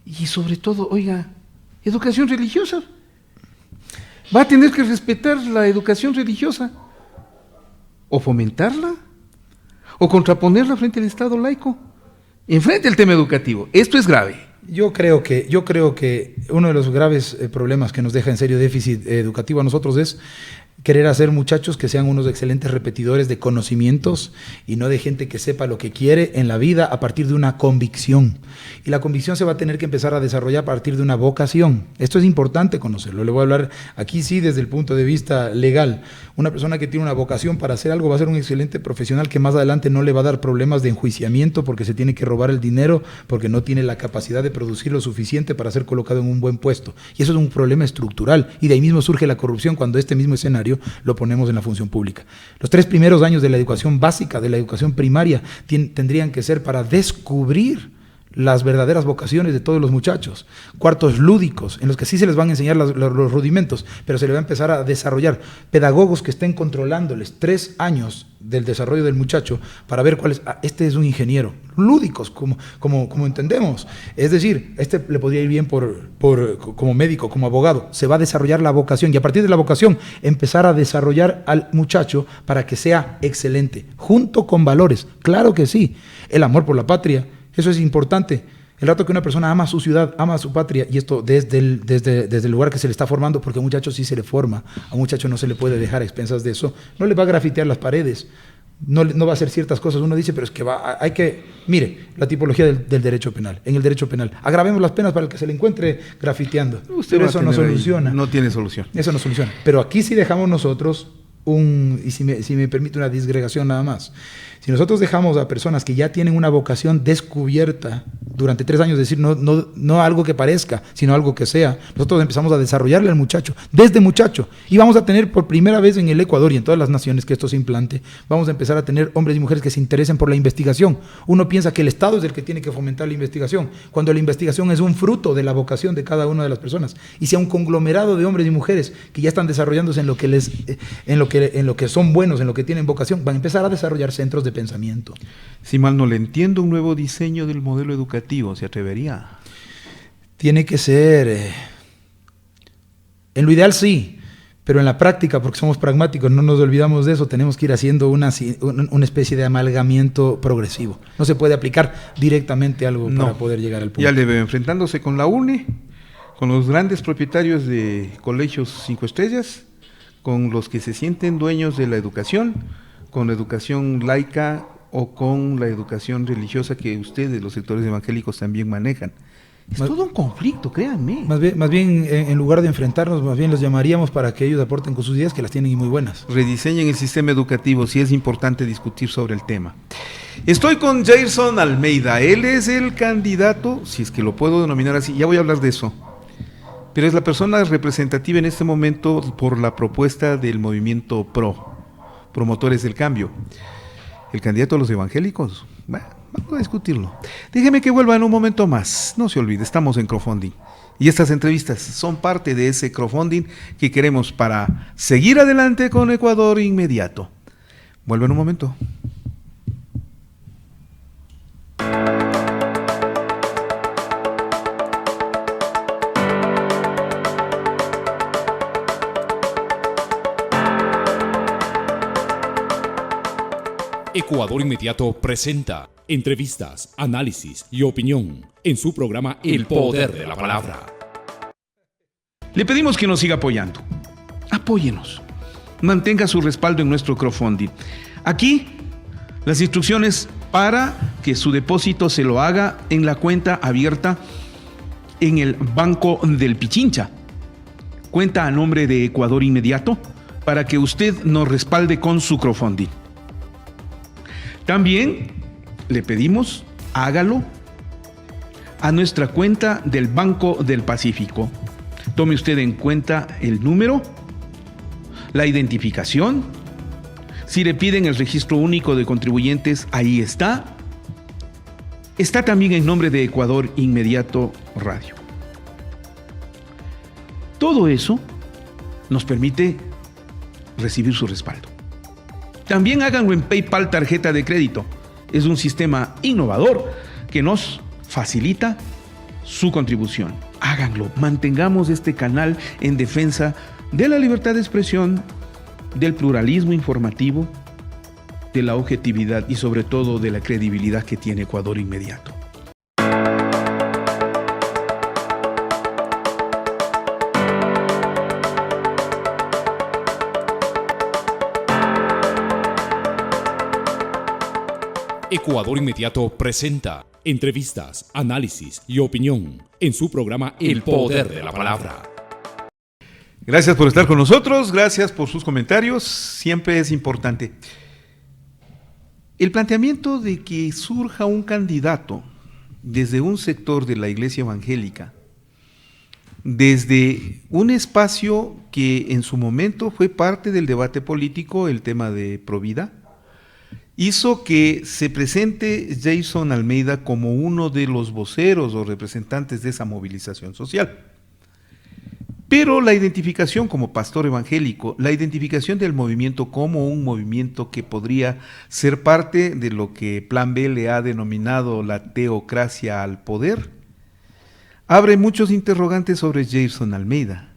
Y sobre todo, oiga, educación religiosa. Va a tener que respetar la educación religiosa. O fomentarla. O contraponerla frente al Estado laico. Enfrente al tema educativo. Esto es grave. Yo creo que uno de los graves problemas que nos deja en serio déficit educativo a nosotros es querer hacer muchachos que sean unos excelentes repetidores de conocimientos y no de gente que sepa lo que quiere en la vida a partir de una convicción. Y la convicción se va a tener que empezar a desarrollar a partir de una vocación. Esto es importante conocerlo. Le voy a hablar aquí sí desde el punto de vista legal. Una persona que tiene una vocación para hacer algo va a ser un excelente profesional que más adelante no le va a dar problemas de enjuiciamiento porque se tiene que robar el dinero, porque no tiene la capacidad de producir lo suficiente para ser colocado en un buen puesto. Y eso es un problema estructural. Y de ahí mismo surge la corrupción cuando este mismo escenario lo ponemos en la función pública. Los 3 primeros años de la educación básica, de la educación primaria, tendrían que ser para descubrir las verdaderas vocaciones de todos los muchachos. Cuartos lúdicos, en los que sí se les van a enseñar los rudimentos, pero se les va a empezar a desarrollar pedagogos que estén controlándoles 3 años del desarrollo del muchacho para ver cuál es. Este es un ingeniero. Lúdicos, como entendemos. Es decir, este le podría ir bien como médico, como abogado. Se va a desarrollar la vocación y a partir de la vocación empezar a desarrollar al muchacho para que sea excelente, junto con valores. Claro que sí. El amor por la patria. Eso es importante. El rato que una persona ama su ciudad, ama su patria, y esto desde el lugar que se le está formando, porque a un muchacho sí se le forma, a un muchacho no se le puede dejar a expensas de eso, no le va a grafitear las paredes, no va a hacer ciertas cosas. Uno dice, pero es que hay que, mire, la tipología del derecho penal. En el derecho penal, agravemos las penas para el que se le encuentre grafiteando. Pero eso no soluciona. No tiene solución. Eso no soluciona. Pero aquí sí dejamos nosotros y si me permite una disgregación nada más. Si nosotros dejamos a personas que ya tienen una vocación descubierta durante 3 años, es decir, no algo que parezca, sino algo que sea, nosotros empezamos a desarrollarle al muchacho, desde muchacho, y vamos a tener por primera vez en el Ecuador y en todas las naciones que esto se implante, vamos a empezar a tener hombres y mujeres que se interesen por la investigación. Uno piensa que el Estado es el que tiene que fomentar la investigación, cuando la investigación es un fruto de la vocación de cada una de las personas, y sea un conglomerado de hombres y mujeres que ya están desarrollándose en lo que son buenos, en lo que tienen vocación, van a empezar a desarrollar centros de pensamiento. Si mal no le entiendo, un nuevo diseño del modelo educativo, ¿se atrevería? Tiene que ser, en lo ideal sí, pero en la práctica, porque somos pragmáticos, no nos olvidamos de eso, tenemos que ir haciendo una especie de amalgamiento progresivo. No se puede aplicar directamente algo para poder llegar al punto. Ya le veo enfrentándose con la UNE, con los grandes propietarios de colegios 5 estrellas, con los que se sienten dueños de la educación, con la educación laica o con la educación religiosa que ustedes, los sectores evangélicos, también manejan. Es todo un conflicto, créanme. Más bien, en lugar de enfrentarnos, más bien los llamaríamos para que ellos aporten con sus ideas, que las tienen y muy buenas. Rediseñen el sistema educativo, sí es importante discutir sobre el tema. Estoy con Gerson Almeida, él es el candidato, si es que lo puedo denominar así, ya voy a hablar de eso, pero es la persona representativa en este momento por la propuesta del movimiento promotores del cambio. El candidato a los evangélicos, bueno, vamos a discutirlo. Déjeme que vuelva en un momento más. No se olvide, estamos en crowdfunding. Y estas entrevistas son parte de ese crowdfunding que queremos para seguir adelante con Ecuador Inmediato. Vuelvo en un momento. Ecuador Inmediato presenta entrevistas, análisis y opinión en su programa El Poder de la Palabra. Le pedimos que nos siga apoyando. Apóyenos. Mantenga su respaldo en nuestro crowdfunding. Aquí, las instrucciones para que su depósito se lo haga en la cuenta abierta en el Banco del Pichincha. Cuenta a nombre de Ecuador Inmediato para que usted nos respalde con su crowdfunding. También le pedimos, hágalo a nuestra cuenta del Banco del Pacífico. Tome usted en cuenta el número, la identificación. Si le piden el registro único de contribuyentes, ahí está. Está también en nombre de Ecuador Inmediato Radio. Todo eso nos permite recibir su respaldo. También háganlo en PayPal Tarjeta de Crédito. Es un sistema innovador que nos facilita su contribución. Háganlo, mantengamos este canal en defensa de la libertad de expresión, del pluralismo informativo, de la objetividad y sobre todo de la credibilidad que tiene Ecuador Inmediato. Ecuador Inmediato presenta entrevistas, análisis y opinión en su programa El Poder de la Palabra. Gracias por estar con nosotros, gracias por sus comentarios, siempre es importante. El planteamiento de que surja un candidato desde un sector de la Iglesia Evangélica, desde un espacio que en su momento fue parte del debate político, el tema de Provida, hizo que se presente Jason Almeida como uno de los voceros o representantes de esa movilización social. Pero la identificación como pastor evangélico, la identificación del movimiento como un movimiento que podría ser parte de lo que Plan B le ha denominado la teocracia al poder, abre muchos interrogantes sobre Jason Almeida.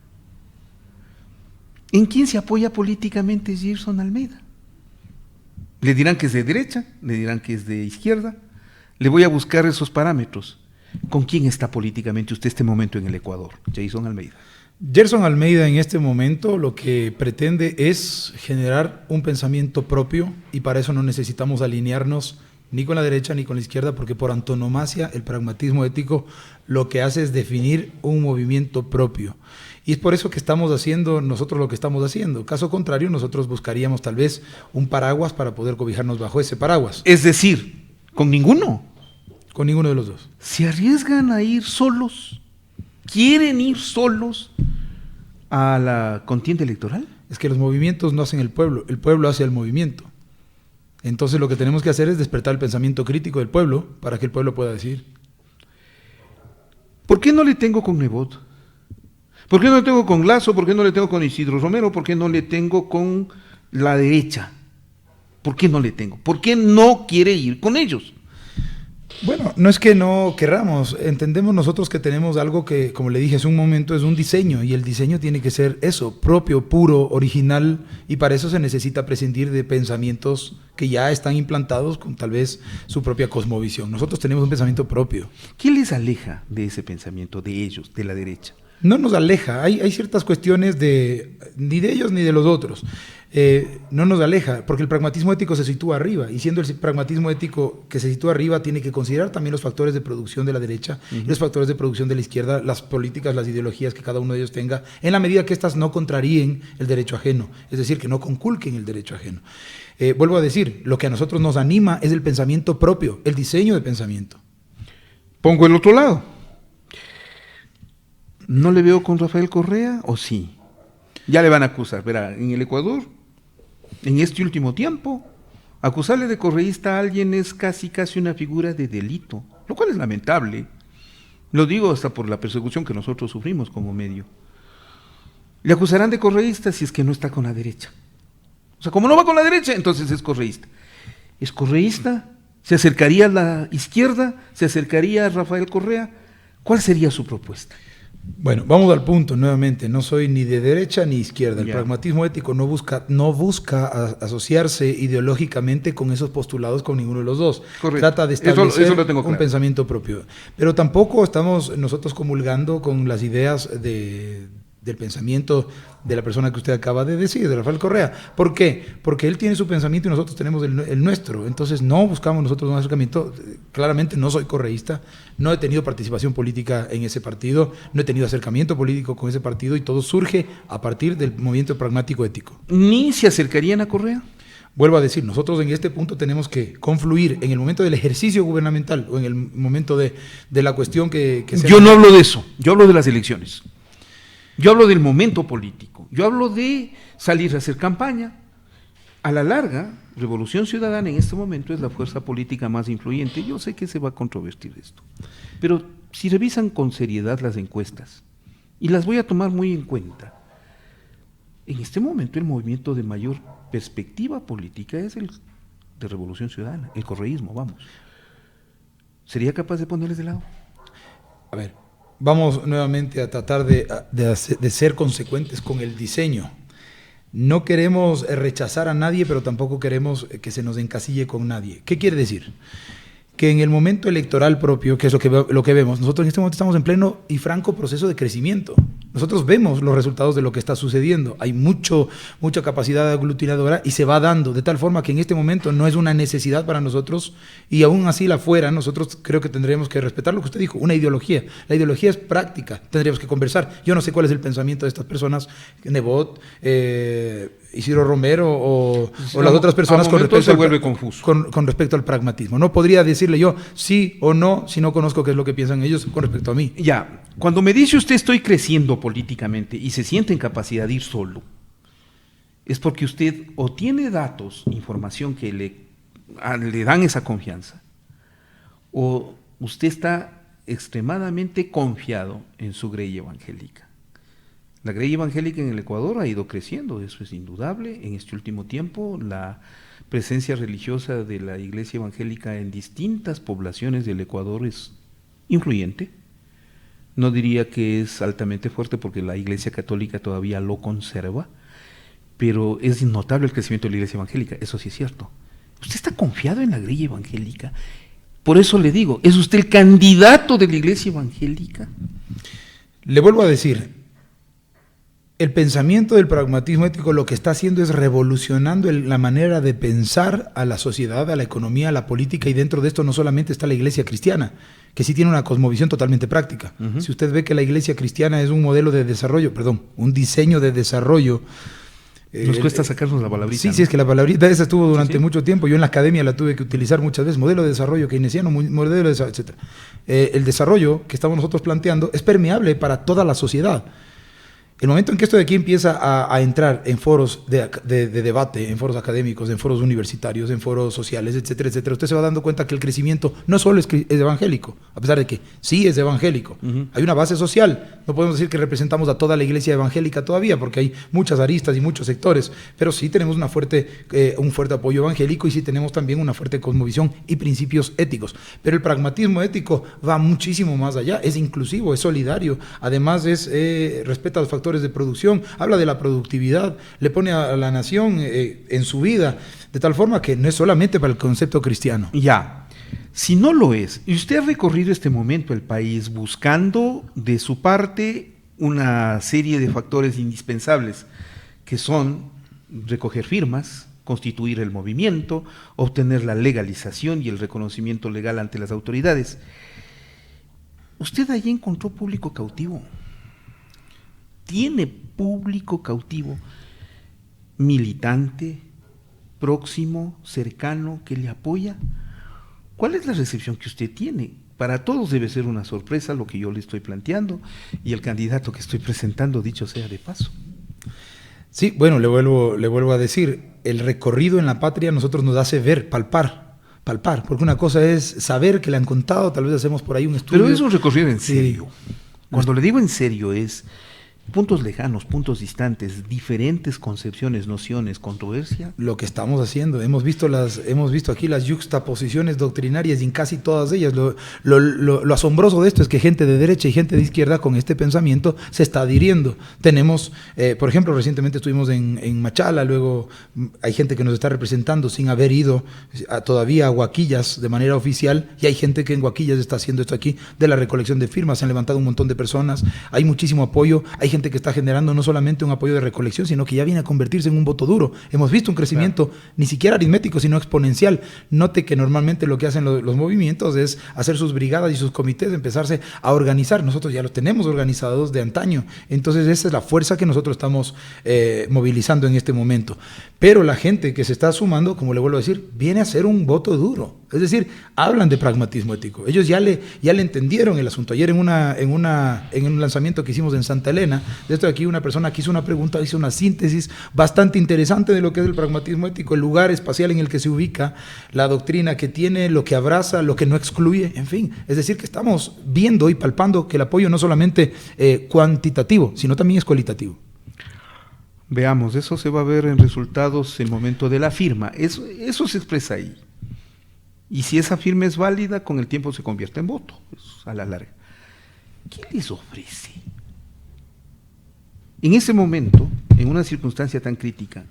¿En quién se apoya políticamente Jason Almeida? Le dirán que es de derecha, le dirán que es de izquierda. Le voy a buscar esos parámetros. ¿Con quién está políticamente usted este momento en el Ecuador, Jason Almeida? Gerson Almeida en este momento lo que pretende es generar un pensamiento propio y para eso no necesitamos alinearnos ni con la derecha ni con la izquierda porque por antonomasia el pragmatismo ético lo que hace es definir un movimiento propio. Y es por eso que estamos haciendo nosotros lo que estamos haciendo. Caso contrario, nosotros buscaríamos tal vez un paraguas para poder cobijarnos bajo ese paraguas. Es decir, ¿con ninguno? Con ninguno de los dos. ¿Se arriesgan a ir solos? ¿Quieren ir solos a la contienda electoral? Es que los movimientos no hacen el pueblo hace el movimiento. Entonces lo que tenemos que hacer es despertar el pensamiento crítico del pueblo para que el pueblo pueda decidir. ¿Por qué no le tengo con Nebot? ¿Por qué no le tengo con Lazo? ¿Por qué no le tengo con Isidro Romero? ¿Por qué no le tengo con la derecha? ¿Por qué no le tengo? ¿Por qué no quiere ir con ellos? Bueno, no es que no querramos, entendemos nosotros que tenemos algo que, como le dije hace un momento, es un diseño y el diseño tiene que ser eso, propio, puro, original y para eso se necesita prescindir de pensamientos que ya están implantados con tal vez su propia cosmovisión. Nosotros tenemos un pensamiento propio. ¿Qué les aleja de ese pensamiento, de ellos, de la derecha? No nos aleja, hay ciertas cuestiones ni de ellos ni de los otros. No nos aleja, porque el pragmatismo ético se sitúa arriba, y siendo el pragmatismo ético que se sitúa arriba, tiene que considerar también los factores de producción de la derecha y los factores de producción de la izquierda, las políticas, las ideologías que cada uno de ellos tenga, en la medida que éstas no contraríen el derecho ajeno, es decir, que no conculquen el derecho ajeno. Vuelvo a decir, lo que a nosotros nos anima es el pensamiento propio, el diseño de pensamiento. Pongo el otro lado. ¿No le veo con Rafael Correa o sí? Ya le van a acusar. Verá, en el Ecuador, en este último tiempo, acusarle de correísta a alguien es casi una figura de delito, lo cual es lamentable. Lo digo hasta por la persecución que nosotros sufrimos como medio. Le acusarán de correísta si es que no está con la derecha. O sea, como no va con la derecha, entonces es correísta. ¿Es correísta? ¿Se acercaría a la izquierda? ¿Se acercaría a Rafael Correa? ¿Cuál sería su propuesta? Bueno, vamos al punto nuevamente, no soy ni de derecha ni izquierda, el pragmatismo ético no busca asociarse ideológicamente con esos postulados con ninguno de los dos. Correcto. Trata de establecer eso lo tengo claro. Un pensamiento propio, pero tampoco estamos nosotros comulgando con las ideas del pensamiento de la persona que usted acaba de decir, de Rafael Correa. ¿Por qué? Porque él tiene su pensamiento y nosotros tenemos el nuestro. Entonces no buscamos nosotros un acercamiento. Claramente no soy correísta, no he tenido participación política en ese partido, no he tenido acercamiento político con ese partido y todo surge a partir del movimiento pragmático ético. ¿Ni se acercarían a Correa? Vuelvo a decir, nosotros en este punto tenemos que confluir en el momento del ejercicio gubernamental o en el momento de la cuestión que sea. Yo no hablo de eso, yo hablo de las elecciones. Yo hablo del momento político, yo hablo de salir a hacer campaña. A la larga, Revolución Ciudadana en este momento es la fuerza política más influyente. Yo sé que se va a controvertir esto, pero si revisan con seriedad las encuestas, y las voy a tomar muy en cuenta, En este momento el movimiento de mayor perspectiva política es el de Revolución Ciudadana, el correísmo, vamos. ¿Sería capaz de ponerles de lado? A ver, vamos nuevamente a tratar de ser consecuentes con el diseño. No queremos rechazar a nadie, pero tampoco queremos que se nos encasille con nadie. ¿Qué quiere decir? Que en el momento electoral propio, que es lo que vemos, nosotros en este momento estamos en pleno y franco proceso de crecimiento. Nosotros vemos los resultados de lo que está sucediendo. Hay mucha capacidad aglutinadora y se va dando, de tal forma que en este momento no es una necesidad para nosotros, y aún así la fuera, nosotros creo que tendríamos que respetar lo que usted dijo, una ideología. La ideología es práctica, tendríamos que conversar. Yo no sé cuál es el pensamiento de estas personas, Nebot, Isidro Romero o las otras personas con respecto al pragmatismo. No podría decirle yo sí o no si no conozco qué es lo que piensan ellos con respecto a mí. Ya, cuando me dice usted estoy creciendo políticamente y se siente en capacidad de ir solo, es porque usted o tiene datos, información que le dan esa confianza, o usted está extremadamente confiado en su grey evangélica. La grey evangélica en el Ecuador ha ido creciendo, eso es indudable. En este último tiempo, la presencia religiosa de la iglesia evangélica en distintas poblaciones del Ecuador es influyente. No diría que es altamente fuerte porque la iglesia católica todavía lo conserva, pero es notable el crecimiento de la iglesia evangélica, eso sí es cierto. ¿Usted está confiado en la grey evangélica? Por eso le digo, ¿es usted el candidato de la iglesia evangélica? Le vuelvo a decir, el pensamiento del pragmatismo ético lo que está haciendo es revolucionando la manera de pensar a la sociedad, a la economía, a la política, y dentro de esto no solamente está la iglesia cristiana, que sí tiene una cosmovisión totalmente práctica. Si usted ve que la iglesia cristiana es un modelo de desarrollo, un diseño de desarrollo. Nos cuesta sacarnos la palabrita. Sí, ¿no? Sí, es que la palabrita esa estuvo durante mucho tiempo. Yo en la academia la tuve que utilizar muchas veces. Modelo de desarrollo keynesiano, modelo de desarrollo, etc. El desarrollo que estamos nosotros planteando es permeable para toda la sociedad. El momento en que esto de aquí empieza a entrar en foros de debate, en foros académicos, en foros universitarios, en foros sociales, etcétera, etcétera, usted se va dando cuenta que el crecimiento no solo es evangélico, a pesar de que sí es evangélico. Hay una base social. No podemos decir que representamos a toda la iglesia evangélica todavía, porque hay muchas aristas y muchos sectores, pero sí tenemos un fuerte apoyo evangélico, y sí tenemos también una fuerte cosmovisión y principios éticos. Pero el pragmatismo ético va muchísimo más allá, es inclusivo, es solidario, además respeta los factores de producción, habla de la productividad, le pone a la nación en su vida, de tal forma que no es solamente para el concepto cristiano. Ya, si no lo es, y usted ha recorrido este momento el país buscando de su parte una serie de factores indispensables, que son recoger firmas, constituir el movimiento, obtener la legalización y el reconocimiento legal ante las autoridades. Usted allí encontró público cautivo. Tiene público cautivo, militante, próximo, cercano, que le apoya. ¿Cuál es la recepción que usted tiene? Para todos debe ser una sorpresa lo que yo le estoy planteando y el candidato que estoy presentando, dicho sea de paso. Sí, bueno, le vuelvo a decir, el recorrido en la patria nosotros nos hace ver, palpar, porque una cosa es saber que le han contado, tal vez hacemos por ahí un estudio. Pero es un recorrido en serio. Cuando le digo en serio es puntos lejanos, puntos distantes, diferentes concepciones, nociones, controversia. Lo que estamos haciendo, hemos visto aquí las yuxtaposiciones doctrinarias y en casi todas ellas. Lo asombroso de esto es que gente de derecha y gente de izquierda con este pensamiento se está adhiriendo. Tenemos, por ejemplo, recientemente estuvimos en Machala, luego hay gente que nos está representando sin haber ido todavía a Huaquillas de manera oficial, y hay gente que en Huaquillas está haciendo esto aquí de la recolección de firmas, se han levantado un montón de personas, hay muchísimo apoyo, hay gente que está generando no solamente un apoyo de recolección, sino que ya viene a convertirse en un voto duro. Hemos visto un crecimiento ni siquiera aritmético, sino exponencial. Note que normalmente lo que hacen los movimientos es hacer sus brigadas y sus comités, empezarse a organizar. Nosotros ya los tenemos organizados de antaño. Entonces esa es la fuerza que nosotros estamos movilizando en este momento. Pero la gente que se está sumando, como le vuelvo a decir, viene a ser un voto duro. Es decir, hablan de pragmatismo ético. Ellos ya le entendieron el asunto. Ayer en un lanzamiento que hicimos en Santa Elena, de esto de aquí, una persona que hizo una pregunta, hizo una síntesis bastante interesante de lo que es el pragmatismo ético, el lugar espacial en el que se ubica, la doctrina que tiene, lo que abraza, lo que no excluye, en fin. Es decir, que estamos viendo y palpando que el apoyo no solamente cuantitativo, sino también es cualitativo. Veamos, eso se va a ver en resultados en el momento de la firma. Eso se expresa ahí. Y si esa firma es válida, con el tiempo se convierte en voto, pues, a la larga. ¿Qué les ofrece? En ese momento, en una circunstancia tan crítica,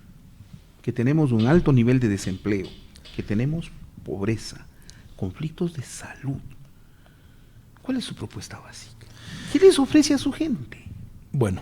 que tenemos un alto nivel de desempleo, que tenemos pobreza, conflictos de salud, ¿cuál es su propuesta básica? ¿Qué les ofrece a su gente? Bueno,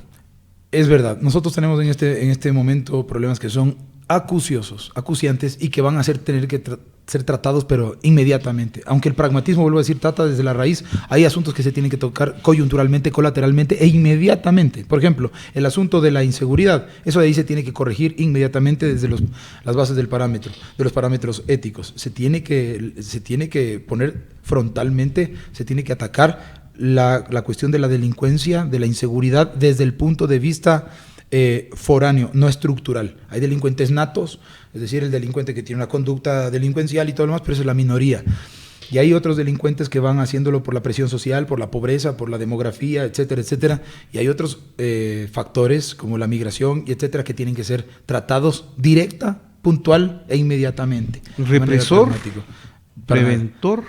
es verdad, nosotros tenemos en este momento problemas que son acuciantes y que van a tener que ser tratados, pero inmediatamente. Aunque el pragmatismo, vuelvo a decir, trata desde la raíz, hay asuntos que se tienen que tocar coyunturalmente, colateralmente e inmediatamente. Por ejemplo, el asunto de la inseguridad, eso de ahí se tiene que corregir inmediatamente desde las bases de los parámetros éticos. Se tiene que poner frontalmente, se tiene que atacar la cuestión de la delincuencia, de la inseguridad, desde el punto de vista foráneo, no estructural. Hay delincuentes natos, es decir, el delincuente que tiene una conducta delincuencial y todo lo demás, pero eso es la minoría. Y hay otros delincuentes que van haciéndolo por la presión social, por la pobreza, por la demografía, etcétera, etcétera. Y hay otros factores como la migración y etcétera que tienen que ser tratados directa, puntual e inmediatamente. Represor, preventor,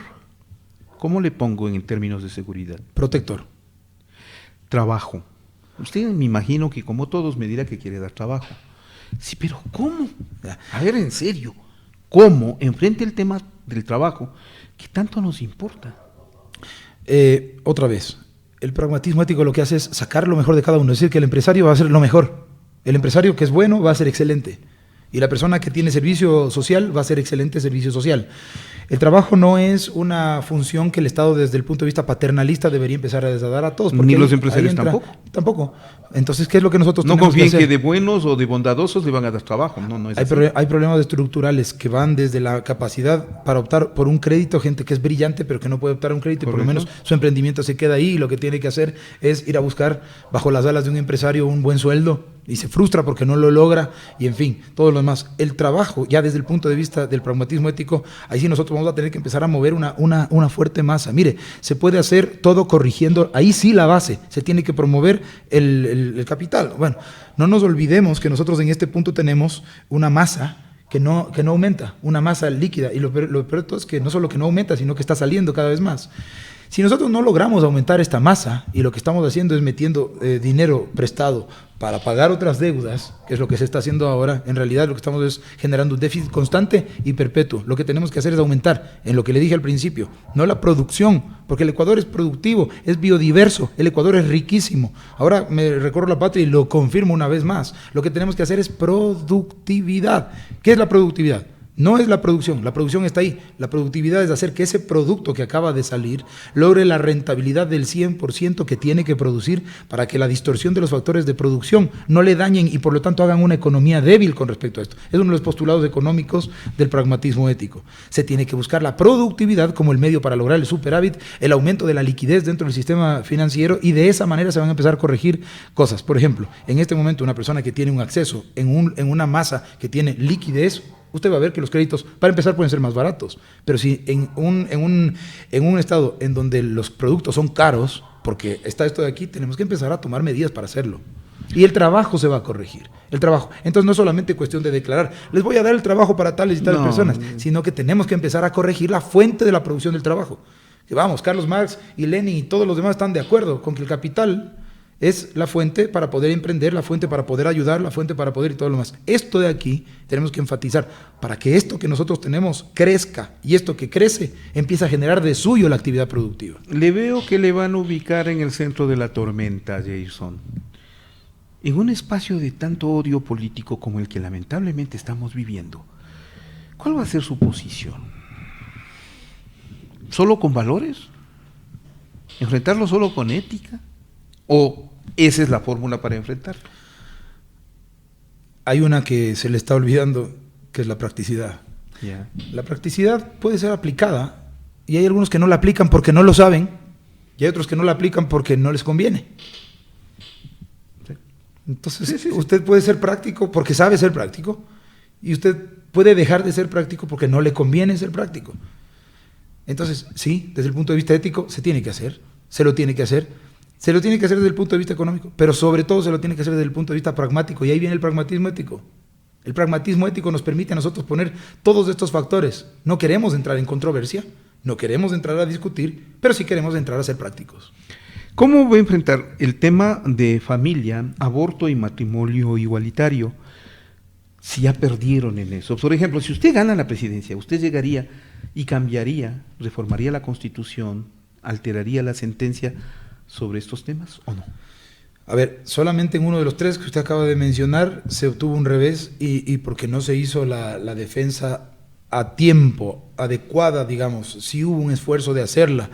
¿cómo le pongo en términos de seguridad? Protector. Trabajo. Usted me imagino que como todos me dirá que quiere dar trabajo. Sí, pero ¿cómo? A ver, en serio, ¿cómo enfrente el tema del trabajo que tanto nos importa? Otra vez, el pragmatismo ético lo que hace es sacar lo mejor de cada uno, es decir, que el empresario va a hacer lo mejor. El empresario que es bueno va a ser excelente. Y la persona que tiene servicio social va a ser excelente servicio social. El trabajo no es una función que el Estado desde el punto de vista paternalista debería empezar a dar a todos. Ni los empresarios tampoco. Tampoco. Entonces, ¿qué es lo que nosotros no tenemos que hacer? No confíen que de buenos o de bondadosos le van a dar trabajo. No es así. Hay problemas estructurales que van desde la capacidad para optar por un crédito, gente que es brillante pero que no puede optar a un crédito. Correcto. Por lo menos su emprendimiento se queda ahí y lo que tiene que hacer es ir a buscar bajo las alas de un empresario un buen sueldo y se frustra porque no lo logra y en fin, todo lo demás. El trabajo, ya desde el punto de vista del pragmatismo ético, ahí sí nosotros vamos a tener que empezar a mover una fuerte masa. Mire, se puede hacer todo corrigiendo, ahí sí la base, se tiene que promover el capital. Bueno, no nos olvidemos que nosotros en este punto tenemos una masa que no aumenta, una masa líquida, y lo peor de todo es que no solo que no aumenta, sino que está saliendo cada vez más. Si nosotros no logramos aumentar esta masa y lo que estamos haciendo es metiendo dinero prestado para pagar otras deudas, que es lo que se está haciendo ahora, en realidad lo que estamos es generando un déficit constante y perpetuo. Lo que tenemos que hacer es aumentar, en lo que le dije al principio, no la producción, porque el Ecuador es productivo, es biodiverso, el Ecuador es riquísimo. Ahora me recorro la patria y lo confirmo una vez más. Lo que tenemos que hacer es productividad. ¿Qué es la productividad? No es la producción está ahí. La productividad es hacer que ese producto que acaba de salir logre la rentabilidad del 100% que tiene que producir para que la distorsión de los factores de producción no le dañen y por lo tanto hagan una economía débil con respecto a esto. Es uno de los postulados económicos del pragmatismo ético. Se tiene que buscar la productividad como el medio para lograr el superávit, el aumento de la liquidez dentro del sistema financiero y de esa manera se van a empezar a corregir cosas. Por ejemplo, en este momento una persona que tiene un acceso en una masa que tiene liquidez, usted va a ver que los créditos, para empezar, pueden ser más baratos. Pero si en un estado en donde los productos son caros, porque está esto de aquí, tenemos que empezar a tomar medidas para hacerlo. Y el trabajo se va a corregir. El trabajo. Entonces no es solamente cuestión de declarar, les voy a dar el trabajo para tales y tales personas, sino que tenemos que empezar a corregir la fuente de la producción del trabajo. Que vamos, Carlos Marx y Lenin y todos los demás están de acuerdo con que el capital es la fuente para poder emprender, la fuente para poder ayudar, la fuente para poder y todo lo demás. Esto de aquí tenemos que enfatizar para que esto que nosotros tenemos crezca y esto que crece empieza a generar de suyo la actividad productiva. Le veo que le van a ubicar en el centro de la tormenta, Jason. En un espacio de tanto odio político como el que lamentablemente estamos viviendo, ¿cuál va a ser su posición? ¿Solo con valores? ¿Enfrentarlo solo con ética? ¿O esa es la fórmula para enfrentarlo? Hay una que se le está olvidando, que es la practicidad. Yeah. La practicidad puede ser aplicada y hay algunos que no la aplican porque no lo saben y hay otros que no la aplican porque no les conviene. Sí. Entonces, sí. Usted puede ser práctico porque sabe ser práctico y usted puede dejar de ser práctico porque no le conviene ser práctico. Entonces, sí, desde el punto de vista ético se tiene que hacer, se lo tiene que hacer. Se lo tiene que hacer desde el punto de vista económico, pero sobre todo se lo tiene que hacer desde el punto de vista pragmático, y ahí viene el pragmatismo ético. El pragmatismo ético nos permite a nosotros poner todos estos factores. No queremos entrar en controversia, no queremos entrar a discutir, pero sí queremos entrar a ser prácticos. ¿Cómo va a enfrentar el tema de familia, aborto y matrimonio igualitario si ya perdieron en eso? Por ejemplo, si usted gana la presidencia, ¿usted llegaría y cambiaría, reformaría la Constitución, alteraría la sentencia sobre estos temas o no? A ver, solamente en uno de los tres que usted acaba de mencionar se obtuvo un revés y porque no se hizo la defensa a tiempo, adecuada, digamos. Sí hubo un esfuerzo de hacerla.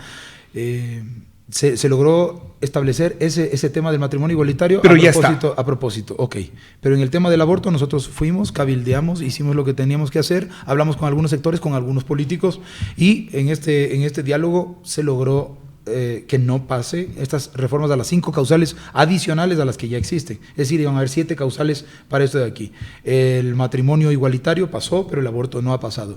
Se logró establecer ese tema del matrimonio igualitario. Pero ya está. A propósito, ok. Pero en el tema del aborto nosotros fuimos, cabildeamos, hicimos lo que teníamos que hacer, hablamos con algunos sectores, con algunos políticos, y en este diálogo se logró que no pase estas reformas a las 5 causales adicionales a las que ya existen. Es decir, iban a haber 7 causales para esto de aquí. El matrimonio igualitario pasó, pero el aborto no ha pasado.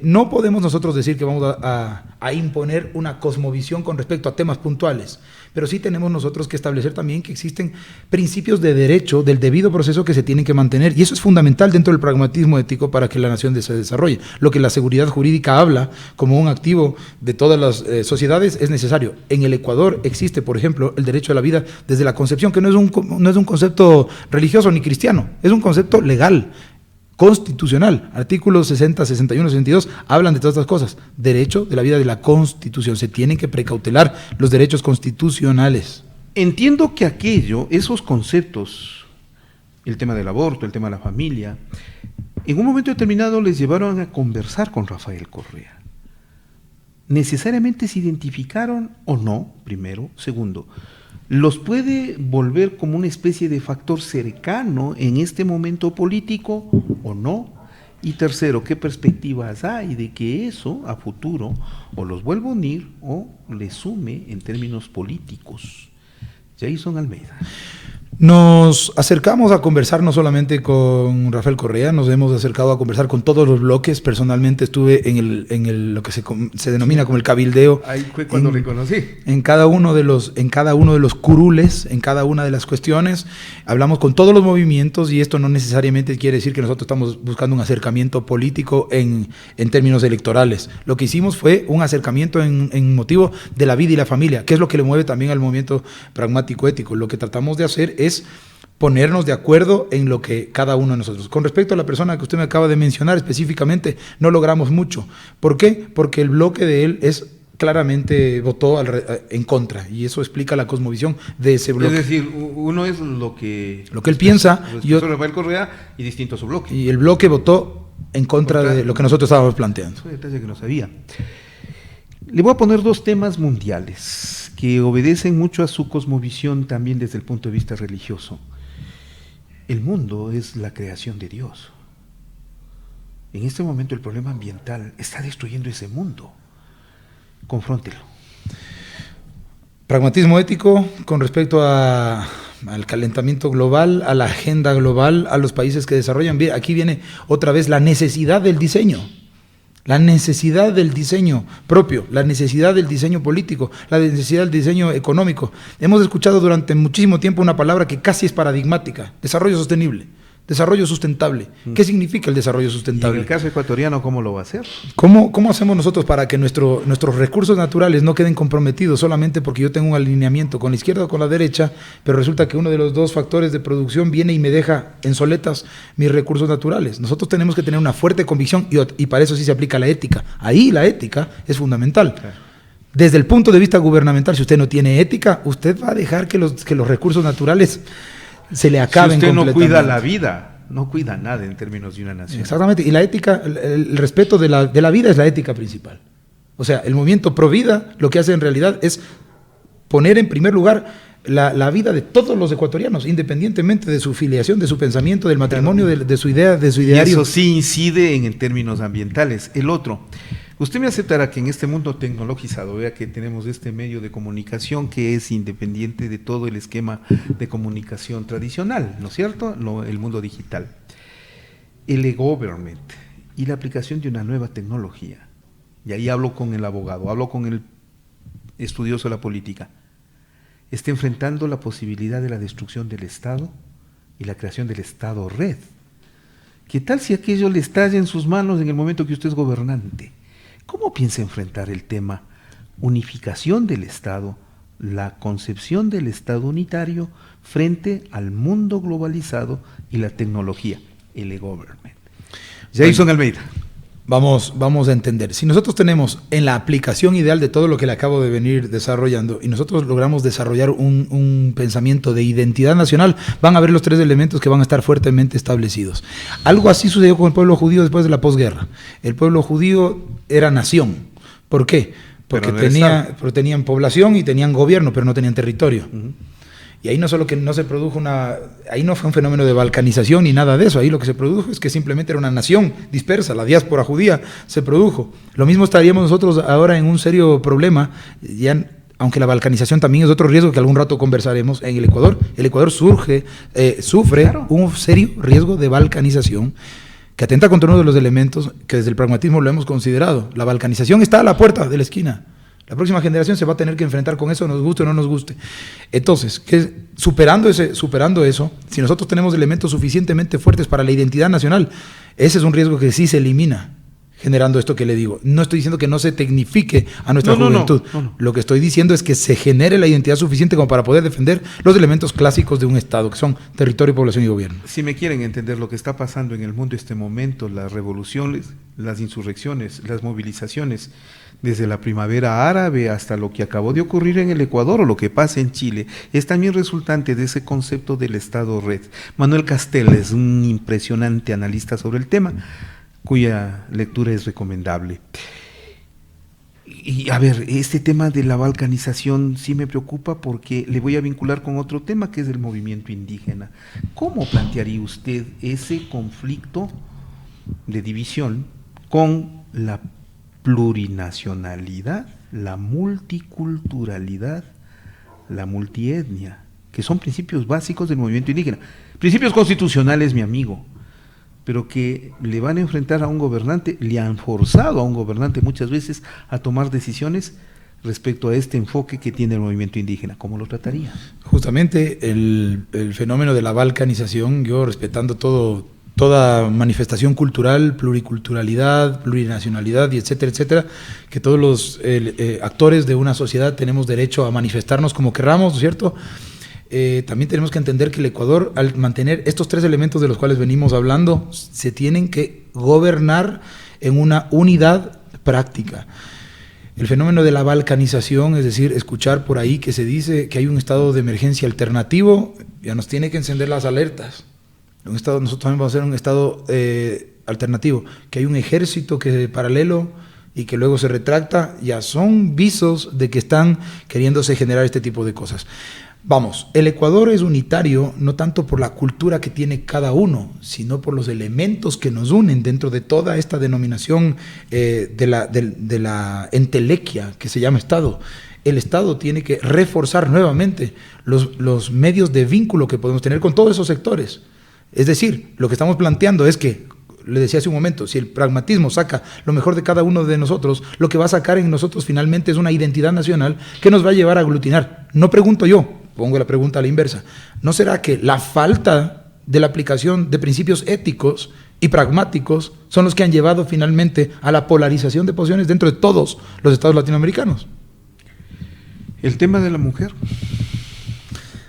No podemos nosotros decir que vamos a imponer una cosmovisión con respecto a temas puntuales, pero sí tenemos nosotros que establecer también que existen principios de derecho, del debido proceso que se tienen que mantener, y eso es fundamental dentro del pragmatismo ético para que la nación se desarrolle. Lo que la seguridad jurídica habla como un activo de todas las sociedades es necesario. En el Ecuador existe, por ejemplo, el derecho a la vida desde la concepción, que no es un concepto religioso ni cristiano, es un concepto legal, constitucional. Artículos 60, 61, 62 hablan de todas estas cosas. Derecho de la vida de la Constitución. Se tienen que precautelar los derechos constitucionales. Entiendo que esos conceptos, el tema del aborto, el tema de la familia, en un momento determinado les llevaron a conversar con Rafael Correa. ¿Necesariamente se identificaron o no? Primero. Segundo, ¿los puede volver como una especie de factor cercano en este momento político o no? Y tercero, ¿qué perspectivas hay de que eso a futuro o los vuelva a unir o les sume en términos políticos? Jason Almeida. Nos acercamos a conversar no solamente con Rafael Correa, nos hemos acercado a conversar con todos los bloques. Personalmente estuve en lo que se denomina como el cabildeo. Ahí fue cuando le conocí. En cada uno de los curules, en cada una de las cuestiones, hablamos con todos los movimientos, y esto no necesariamente quiere decir que nosotros estamos buscando un acercamiento político en términos electorales. Lo que hicimos fue un acercamiento en motivo de la vida y la familia, que es lo que le mueve también al movimiento pragmático ético. Lo que tratamos de hacer es ponernos de acuerdo en lo que cada uno de nosotros. Con respecto a la persona que usted me acaba de mencionar específicamente, no logramos mucho. ¿Por qué? Porque el bloque de él claramente votó en contra, y eso explica la cosmovisión de ese bloque. Es decir, uno es lo que él piensa, Rafael Correa, y distinto a su bloque. Y el bloque votó en contra de lo que nosotros estábamos planteando. Es un detalle que no sabía. Le voy a poner 2 temas mundiales que obedecen mucho a su cosmovisión también desde el punto de vista religioso. El mundo es la creación de Dios. En este momento el problema ambiental está destruyendo ese mundo. Confróntelo. Pragmatismo ético con respecto al calentamiento global, a la agenda global, a los países que desarrollan. Aquí viene otra vez la necesidad del diseño. La necesidad del diseño propio, la necesidad del diseño político, la necesidad del diseño económico. Hemos escuchado durante muchísimo tiempo una palabra que casi es paradigmática: desarrollo sostenible, desarrollo sustentable. ¿Qué significa el desarrollo sustentable? Y en el caso ecuatoriano, ¿cómo lo va a hacer? ¿Cómo hacemos nosotros para que nuestros recursos naturales no queden comprometidos solamente porque yo tengo un alineamiento con la izquierda o con la derecha, pero resulta que uno de los 2 factores de producción viene y me deja en soletas mis recursos naturales? Nosotros tenemos que tener una fuerte convicción, y para eso sí se aplica la ética. Ahí la ética es fundamental. Claro. Desde el punto de vista gubernamental, si usted no tiene ética, usted va a dejar que los recursos naturales se le acaben completamente. Si usted no cuida la vida, no cuida nada en términos de una nación. Exactamente, y la ética, el respeto de la vida es la ética principal. O sea, el movimiento pro vida lo que hace en realidad es poner en primer lugar la vida de todos los ecuatorianos, independientemente de su filiación, de su pensamiento, del matrimonio, de su idea, de su ideario. Y eso sí incide en términos ambientales. El otro, usted me aceptará que en este mundo tecnologizado, vea que tenemos este medio de comunicación que es independiente de todo el esquema de comunicación tradicional, ¿no es cierto? El mundo digital. El e-government y la aplicación de una nueva tecnología. Y ahí hablo con el abogado, hablo con el estudioso de la política. está enfrentando la posibilidad de la destrucción del Estado y la creación del Estado Red. ¿Qué tal si aquello le estalle en sus manos en el momento que usted es gobernante? ¿Cómo piensa enfrentar el tema unificación del Estado, la concepción del Estado unitario frente al mundo globalizado y la tecnología, el e-government? Jason Almeida. Vamos a entender. Si nosotros tenemos en la aplicación ideal de todo lo que le acabo de venir desarrollando y nosotros logramos desarrollar un pensamiento de identidad nacional, van a haber los tres elementos que van a estar fuertemente establecidos. Algo así sucedió con el pueblo judío después de la posguerra. El pueblo judío era nación. ¿Por qué? Porque tenían población y tenían gobierno, pero no tenían territorio. Y ahí no solo que no se produjo ahí no fue un fenómeno de balcanización ni nada de eso, ahí lo que se produjo es que simplemente era una nación dispersa, la diáspora judía se produjo. Lo mismo estaríamos nosotros ahora en un serio problema, aunque la balcanización también es otro riesgo que algún rato conversaremos en el Ecuador. El Ecuador sufre un serio riesgo de balcanización que atenta contra uno de los elementos que desde el pragmatismo lo hemos considerado. La balcanización está a la puerta de la esquina. La próxima generación se va a tener que enfrentar con eso, nos guste o no nos guste. Entonces, superando eso, si nosotros tenemos elementos suficientemente fuertes para la identidad nacional, ese es un riesgo que sí se elimina, generando esto que le digo. No estoy diciendo que no se tecnifique a nuestra juventud. No. Lo que estoy diciendo es que se genere la identidad suficiente como para poder defender los elementos clásicos de un Estado, que son territorio, población y gobierno. Si me quieren entender lo que está pasando en el mundo en este momento, las revoluciones, las insurrecciones, las movilizaciones, desde la primavera árabe hasta lo que acabó de ocurrir en el Ecuador o lo que pasa en Chile, es también resultante de ese concepto del Estado Red. Manuel Castel es un impresionante analista sobre el tema, cuya lectura es recomendable. Y a ver, este tema de la balcanización sí me preocupa porque le voy a vincular con otro tema que es el movimiento indígena. ¿Cómo plantearía usted ese conflicto de división con la plurinacionalidad, la multiculturalidad, la multietnia, que son principios básicos del movimiento indígena, principios constitucionales, mi amigo, pero que le van a enfrentar a un gobernante, le han forzado a un gobernante muchas veces a tomar decisiones respecto a este enfoque que tiene el movimiento indígena? ¿Cómo lo trataría? Justamente el fenómeno de la balcanización, yo respetando toda manifestación cultural, pluriculturalidad, plurinacionalidad y etcétera, que todos los actores de una sociedad tenemos derecho a manifestarnos como querramos, ¿no es cierto? También tenemos que entender que el Ecuador, al mantener estos tres elementos de los cuales venimos hablando, se tienen que gobernar en una unidad práctica. El fenómeno de la balcanización, es decir, escuchar por ahí que se dice que hay un estado de emergencia alternativo, ya nos tiene que encender las alertas. Nosotros también vamos a ser un estado alternativo, que hay un ejército que paralelo y que luego se retracta, ya son visos de que están queriéndose generar este tipo de cosas. Vamos, el Ecuador es unitario no tanto por la cultura que tiene cada uno, sino por los elementos que nos unen dentro de toda esta denominación de la entelequia que se llama Estado. El Estado tiene que reforzar nuevamente los medios de vínculo que podemos tener con todos esos sectores. Es decir, lo que estamos planteando es que, le decía hace un momento, si el pragmatismo saca lo mejor de cada uno de nosotros, lo que va a sacar en nosotros finalmente es una identidad nacional que nos va a llevar a aglutinar. No pregunto yo, pongo la pregunta a la inversa. ¿No será que la falta de la aplicación de principios éticos y pragmáticos son los que han llevado finalmente a la polarización de posiciones dentro de todos los estados latinoamericanos? El tema de la mujer.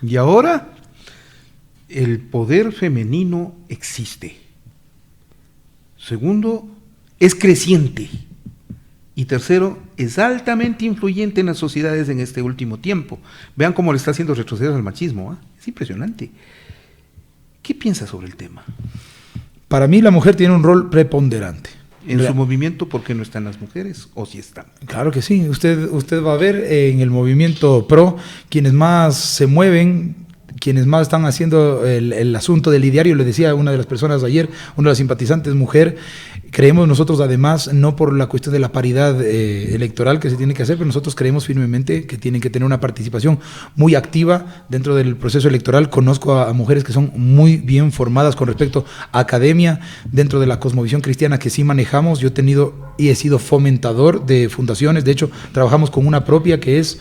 Y ahora el poder femenino existe. Segundo, es creciente. Y tercero, es altamente influyente en las sociedades en este último tiempo. Vean cómo le está haciendo retroceder al machismo, ¿eh? Es impresionante. ¿Qué piensa sobre el tema? Para mí la mujer tiene un rol preponderante. ¿En su movimiento por qué no están las mujeres o si están? Claro que sí. Usted va a ver en el movimiento PRO quienes más se mueven, quienes más están haciendo el asunto del ideario. Le decía a una de las personas ayer, una de las simpatizantes mujer, creemos nosotros además, no por la cuestión de la paridad electoral que se tiene que hacer, pero nosotros creemos firmemente que tienen que tener una participación muy activa dentro del proceso electoral. Conozco a mujeres que son muy bien formadas con respecto a academia, dentro de la cosmovisión cristiana que sí manejamos. Yo he tenido y he sido fomentador de fundaciones. De hecho, trabajamos con una propia que es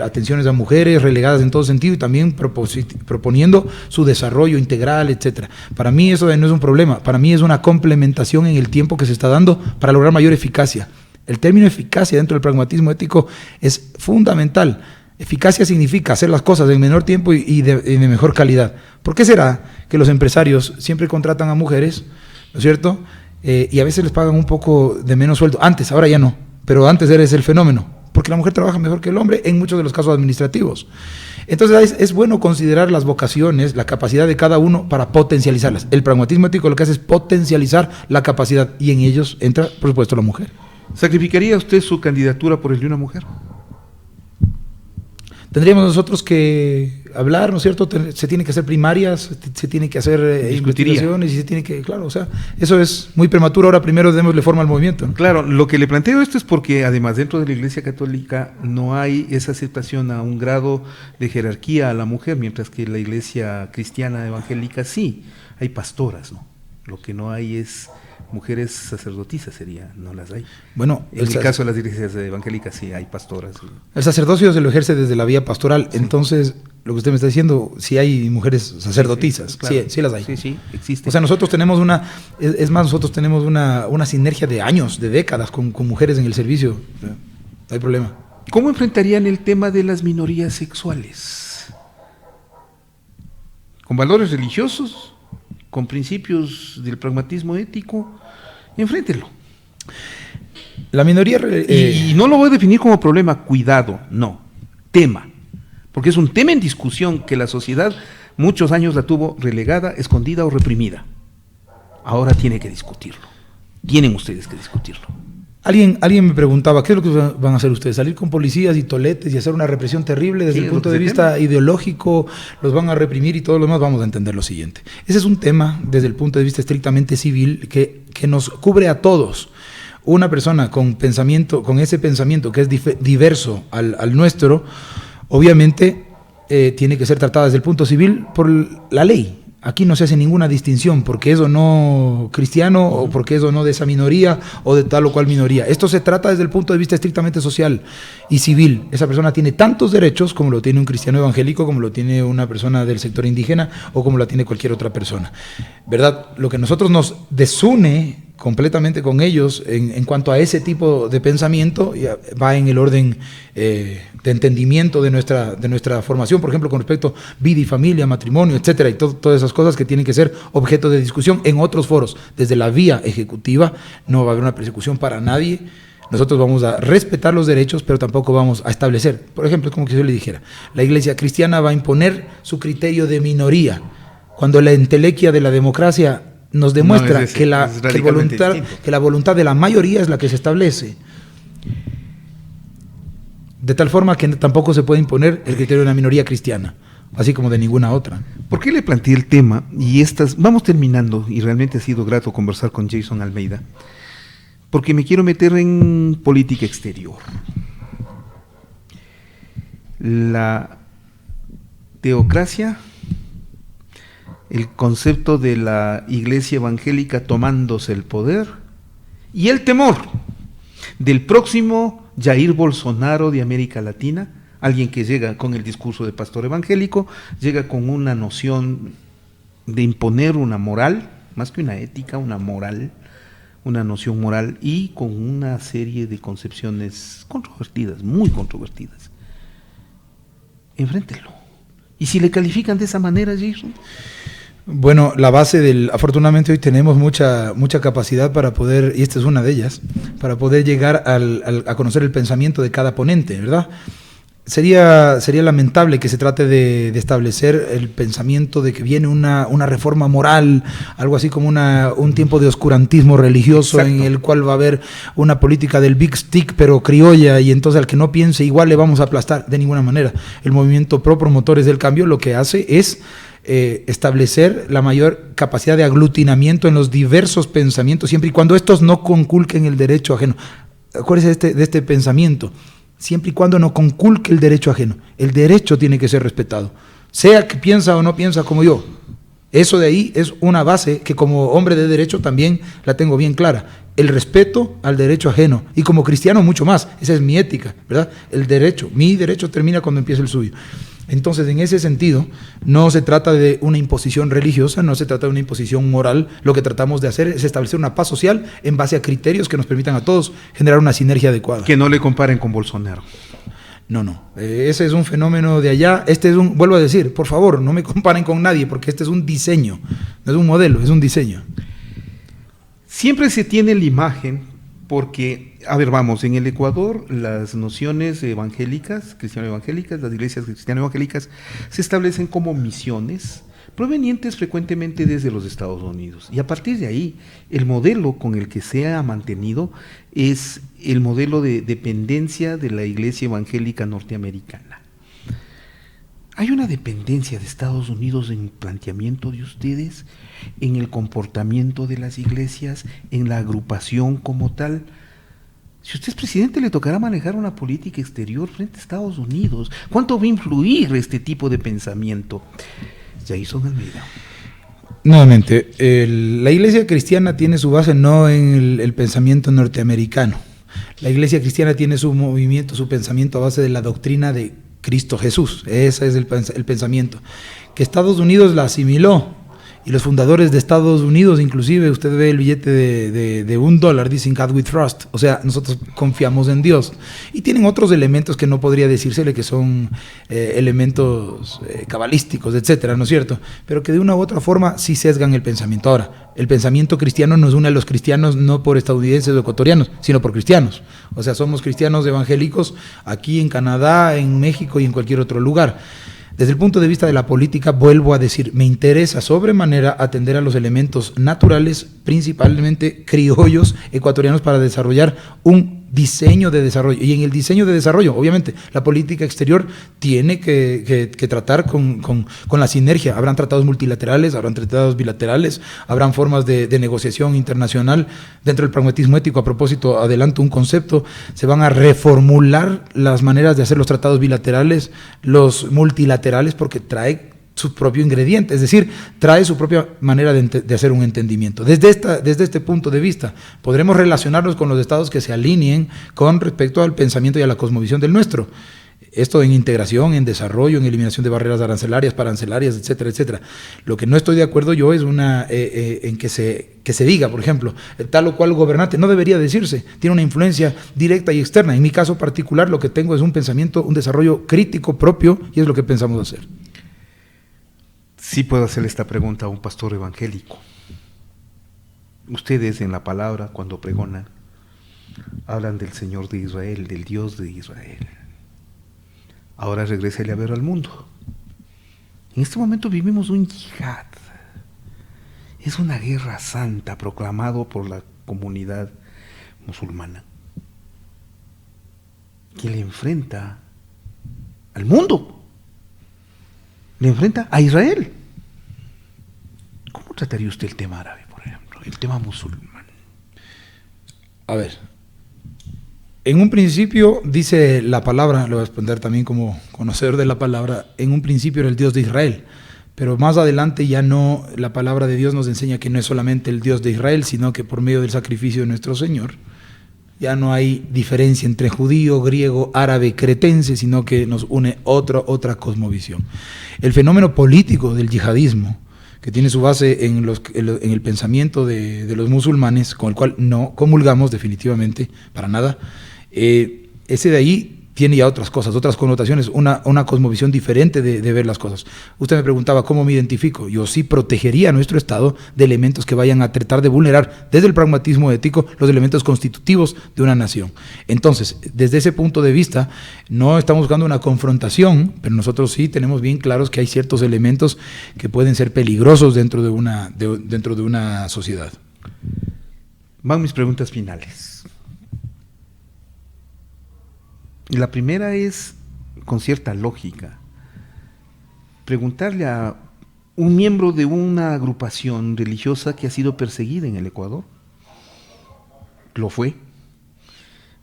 atenciones a mujeres relegadas en todo sentido y también proponiendo su desarrollo integral, etcétera. Para mí eso no es un problema, para mí es una complementación en el tiempo que se está dando para lograr mayor eficacia. El término eficacia dentro del pragmatismo ético es fundamental. Eficacia significa hacer las cosas en menor tiempo y de mejor calidad. ¿Por qué será que los empresarios siempre contratan a mujeres, ¿no es cierto? Y a veces les pagan un poco de menos sueldo. Antes, ahora ya no, pero antes era ese el fenómeno, porque la mujer trabaja mejor que el hombre en muchos de los casos administrativos. Entonces es bueno considerar las vocaciones, la capacidad de cada uno para potencializarlas. El pragmatismo ético lo que hace es potencializar la capacidad y en ellos entra, por supuesto, la mujer. ¿Sacrificaría usted su candidatura por el de una mujer? Tendríamos nosotros que hablar, ¿no es cierto? Se tiene que hacer primarias, se tiene que hacer investigaciones y se tiene que, claro, o sea, eso es muy prematuro. Ahora primero démosle forma al movimiento, ¿no? Claro, lo que le planteo esto es porque además dentro de la Iglesia Católica no hay esa aceptación a un grado de jerarquía a la mujer, mientras que la Iglesia Cristiana Evangélica sí, hay pastoras, ¿no? Lo que no hay es mujeres sacerdotisas, no las hay. Bueno, en el caso de las iglesias evangélicas sí hay pastoras. El sacerdocio se lo ejerce desde la vía pastoral, sí. Entonces, lo que usted me está diciendo, sí hay mujeres sacerdotistas, sí, claro. Sí las hay. Sí, existe. O sea, nosotros tenemos nosotros tenemos una sinergia de años, de décadas con mujeres en el servicio, no hay problema. ¿Cómo enfrentarían el tema de las minorías sexuales? ¿Con valores religiosos? ¿Con principios del pragmatismo ético? Enfréntelo. La minoría... Y no lo voy a definir como problema, cuidado, no, tema. Porque es un tema en discusión que la sociedad muchos años la tuvo relegada, escondida o reprimida. Ahora tiene que discutirlo. Tienen ustedes que discutirlo. Alguien me preguntaba, ¿qué es lo que van a hacer ustedes? ¿Salir con policías y toletes y hacer una represión terrible desde el punto de vista ideológico? ¿Los van a reprimir y todo lo demás? Vamos a entender lo siguiente. Ese es un tema desde el punto de vista estrictamente civil que nos cubre a todos. Una persona con ese pensamiento que es diverso al nuestro, obviamente tiene que ser tratada desde el punto civil por la ley. Aquí no se hace ninguna distinción porque es o no cristiano o porque es o no de esa minoría o de tal o cual minoría. Esto se trata desde el punto de vista estrictamente social y civil. Esa persona tiene tantos derechos como lo tiene un cristiano evangélico, como lo tiene una persona del sector indígena o como la tiene cualquier otra persona. ¿Verdad? Lo que nosotros nos desune completamente con ellos en cuanto a ese tipo de pensamiento va en el orden de entendimiento de nuestra formación, por ejemplo, con respecto a vida y familia, matrimonio, etcétera, y todas esas cosas que tienen que ser objeto de discusión en otros foros. Desde la vía ejecutiva no va a haber una persecución para nadie. Nosotros vamos a respetar los derechos, pero tampoco vamos a establecer, por ejemplo, como que yo le dijera, la Iglesia cristiana va a imponer su criterio de minoría, cuando la entelequia de la democracia nos demuestra que la voluntad de la mayoría es la que se establece. De tal forma que tampoco se puede imponer el criterio de una minoría cristiana, así como de ninguna otra. ¿Por qué le planteé el tema? Y vamos terminando, y realmente ha sido grato conversar con Jason Almeida, porque me quiero meter en política exterior. La teocracia, el concepto de la Iglesia evangélica tomándose el poder y el temor del próximo Jair Bolsonaro de América Latina, alguien que llega con el discurso de pastor evangélico, llega con una noción de imponer una moral, más que una ética, una moral, una noción moral y con una serie de concepciones controvertidas, muy controvertidas. Enfréntelo. ¿Y si le califican de esa manera, Jason? Bueno, la base afortunadamente hoy tenemos mucha capacidad para poder, y esta es una de ellas, para poder llegar a conocer el pensamiento de cada ponente, ¿verdad? Sería lamentable que se trate de establecer el pensamiento de que viene una reforma moral, algo así como un tiempo de oscurantismo religioso. Exacto. En el cual va a haber una política del big stick pero criolla, y entonces al que no piense igual le vamos a aplastar. De ninguna manera. El movimiento pro promotores del cambio lo que hace es establecer la mayor capacidad de aglutinamiento en los diversos pensamientos, siempre y cuando estos no conculquen el derecho ajeno. Acuérdese de este pensamiento. Siempre y cuando no conculque el derecho ajeno. El derecho tiene que ser respetado, sea que piensa o no piensa como yo. Eso de ahí es una base que como hombre de derecho también la tengo bien clara. El respeto al derecho ajeno. Y como cristiano mucho más. Esa es mi ética, ¿verdad? El derecho. Mi derecho termina cuando empieza el suyo. Entonces, en ese sentido, no se trata de una imposición religiosa, no se trata de una imposición moral. Lo que tratamos de hacer es establecer una paz social en base a criterios que nos permitan a todos generar una sinergia adecuada. Que no le comparen con Bolsonaro. No. Ese es un fenómeno de allá. Vuelvo a decir, por favor, no me comparen con nadie, porque este es un diseño. No es un modelo, es un diseño. Siempre se tiene la imagen, porque, a ver, vamos, en el Ecuador las nociones evangélicas, cristiano-evangélicas, las iglesias cristiano-evangélicas, se establecen como misiones provenientes frecuentemente desde los Estados Unidos. Y a partir de ahí, el modelo con el que se ha mantenido es el modelo de dependencia de la iglesia evangélica norteamericana. ¿Hay una dependencia de Estados Unidos en el planteamiento de ustedes, en el comportamiento de las iglesias, en la agrupación como tal? Si usted es presidente, le tocará manejar una política exterior frente a Estados Unidos. ¿Cuánto va a influir este tipo de pensamiento? Jason Almeida. Nuevamente, la iglesia cristiana tiene su base no en el pensamiento norteamericano. La iglesia cristiana tiene su movimiento, su pensamiento a base de la doctrina de Cristo Jesús. Ese es el pensamiento. Que Estados Unidos la asimiló, y los fundadores de Estados Unidos, inclusive usted ve el billete de $1, dicen God we trust, o sea, nosotros confiamos en Dios. Y tienen otros elementos que no podría decírsele que son elementos cabalísticos, etcétera, ¿no es cierto? Pero que de una u otra forma sí sesgan el pensamiento. Ahora, el pensamiento cristiano nos une a los cristianos no por estadounidenses o ecuatorianos, sino por cristianos. O sea, somos cristianos evangélicos aquí en Canadá, en México y en cualquier otro lugar. Desde el punto de vista de la política, vuelvo a decir, me interesa sobremanera atender a los elementos naturales, principalmente criollos ecuatorianos, para desarrollar un diseño de desarrollo. Y en el diseño de desarrollo, obviamente, la política exterior tiene que tratar con la sinergia. Habrán tratados multilaterales, habrán tratados bilaterales, habrán formas de negociación internacional. Dentro del pragmatismo ético, a propósito, adelanto un concepto, se van a reformular las maneras de hacer los tratados bilaterales, los multilaterales, porque trae su propio ingrediente, es decir, trae su propia manera de hacer un entendimiento. Desde este punto de vista, podremos relacionarnos con los estados que se alineen con respecto al pensamiento y a la cosmovisión del nuestro. Esto en integración, en desarrollo, en eliminación de barreras arancelarias, parancelarias, etcétera, etcétera. Lo que no estoy de acuerdo yo es en que se diga, por ejemplo, tal o cual gobernante, no debería decirse, tiene una influencia directa y externa. En mi caso particular, lo que tengo es un pensamiento, un desarrollo crítico propio, y es lo que pensamos hacer. Sí puedo hacerle esta pregunta a un pastor evangélico. Ustedes en la palabra, cuando pregonan, hablan del Señor de Israel, del Dios de Israel. Ahora regrésele a ver al mundo. En este momento vivimos un yihad. Es una guerra santa proclamado por la comunidad musulmana, que le enfrenta al mundo, le enfrenta a Israel. ¿Cómo trataría usted el tema árabe, por ejemplo, el tema musulmán? A ver, en un principio dice la palabra, lo voy a responder también como conocedor de la palabra, en un principio era el Dios de Israel, pero más adelante ya no, la palabra de Dios nos enseña que no es solamente el Dios de Israel, sino que por medio del sacrificio de nuestro Señor, ya no hay diferencia entre judío, griego, árabe, cretense, sino que nos une otra cosmovisión. El fenómeno político del yihadismo, que tiene su base en el pensamiento de los musulmanes, con el cual no comulgamos definitivamente, para nada, ese de ahí tiene ya otras cosas, otras connotaciones, una cosmovisión diferente de ver las cosas. Usted me preguntaba cómo me identifico. Yo sí protegería a nuestro Estado de elementos que vayan a tratar de vulnerar, desde el pragmatismo ético, los elementos constitutivos de una nación. Entonces, desde ese punto de vista, no estamos buscando una confrontación, pero nosotros sí tenemos bien claros que hay ciertos elementos que pueden ser peligrosos dentro de una sociedad. Van mis preguntas finales. La primera es, con cierta lógica, preguntarle a un miembro de una agrupación religiosa que ha sido perseguida en el Ecuador. Lo fue.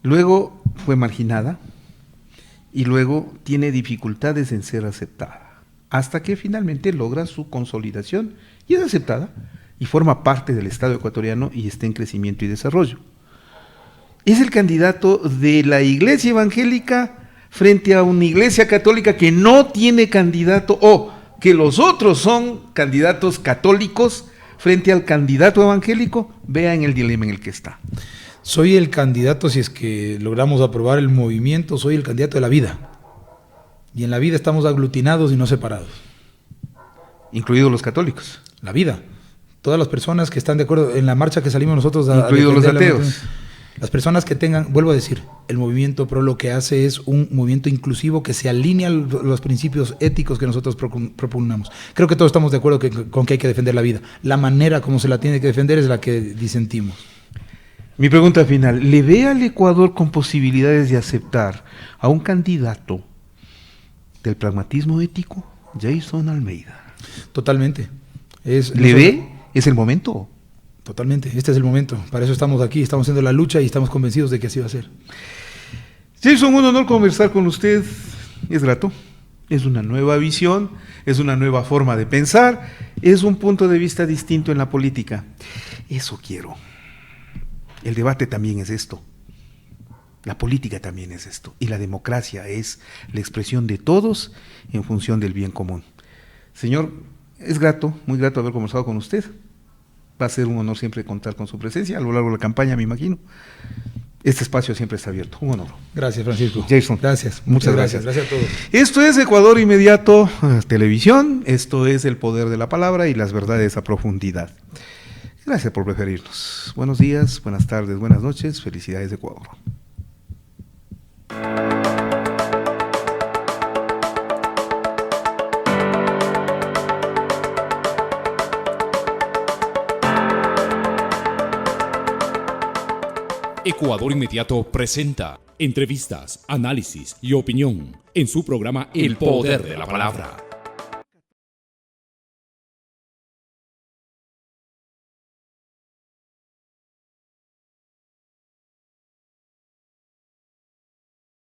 Luego fue marginada y luego tiene dificultades en ser aceptada. hasta que finalmente logra su consolidación y es aceptada y forma parte del Estado ecuatoriano y está en crecimiento y desarrollo. Es el candidato de la iglesia evangélica frente a una iglesia católica que no tiene candidato, o que los otros son candidatos católicos frente al candidato evangélico. Vean el dilema en el que está. Soy el candidato, si es que logramos aprobar el movimiento, soy el candidato de la vida. Y en la vida estamos aglutinados y no separados. Incluidos los católicos. La vida. Todas las personas que están de acuerdo en la marcha que salimos nosotros a incluidos los defender ateos. Las personas que tengan, vuelvo a decir, el movimiento PRO lo que hace es un movimiento inclusivo que se alinea a los principios éticos que nosotros propugnamos. Creo que todos estamos de acuerdo con que hay que defender la vida. La manera como se la tiene que defender es la que disentimos. Mi pregunta final, ¿le ve al Ecuador con posibilidades de aceptar a un candidato del pragmatismo ético, Gerson Almeida? Totalmente. ¿Le ve? ¿Es el momento? Totalmente, este es el momento. Para eso estamos aquí, estamos haciendo la lucha y estamos convencidos de que así va a ser. Gerson, un honor conversar con usted. Es grato. Es una nueva visión, es una nueva forma de pensar, es un punto de vista distinto en la política. Eso quiero. El debate también es esto. La política también es esto. Y la democracia es la expresión de todos en función del bien común. Señor, es grato, muy grato haber conversado con usted. Va a ser un honor siempre contar con su presencia a lo largo de la campaña, me imagino. Este espacio siempre está abierto. Un honor. Gracias, Francisco. Gerson. Gracias. Muchas gracias. Gracias a todos. Esto es Ecuador Inmediato Televisión. Esto es el poder de la palabra y las verdades a profundidad. Gracias por preferirnos. Buenos días, buenas tardes, buenas noches. Felicidades, Ecuador. Ecuador Inmediato presenta entrevistas, análisis y opinión en su programa El Poder de la Palabra.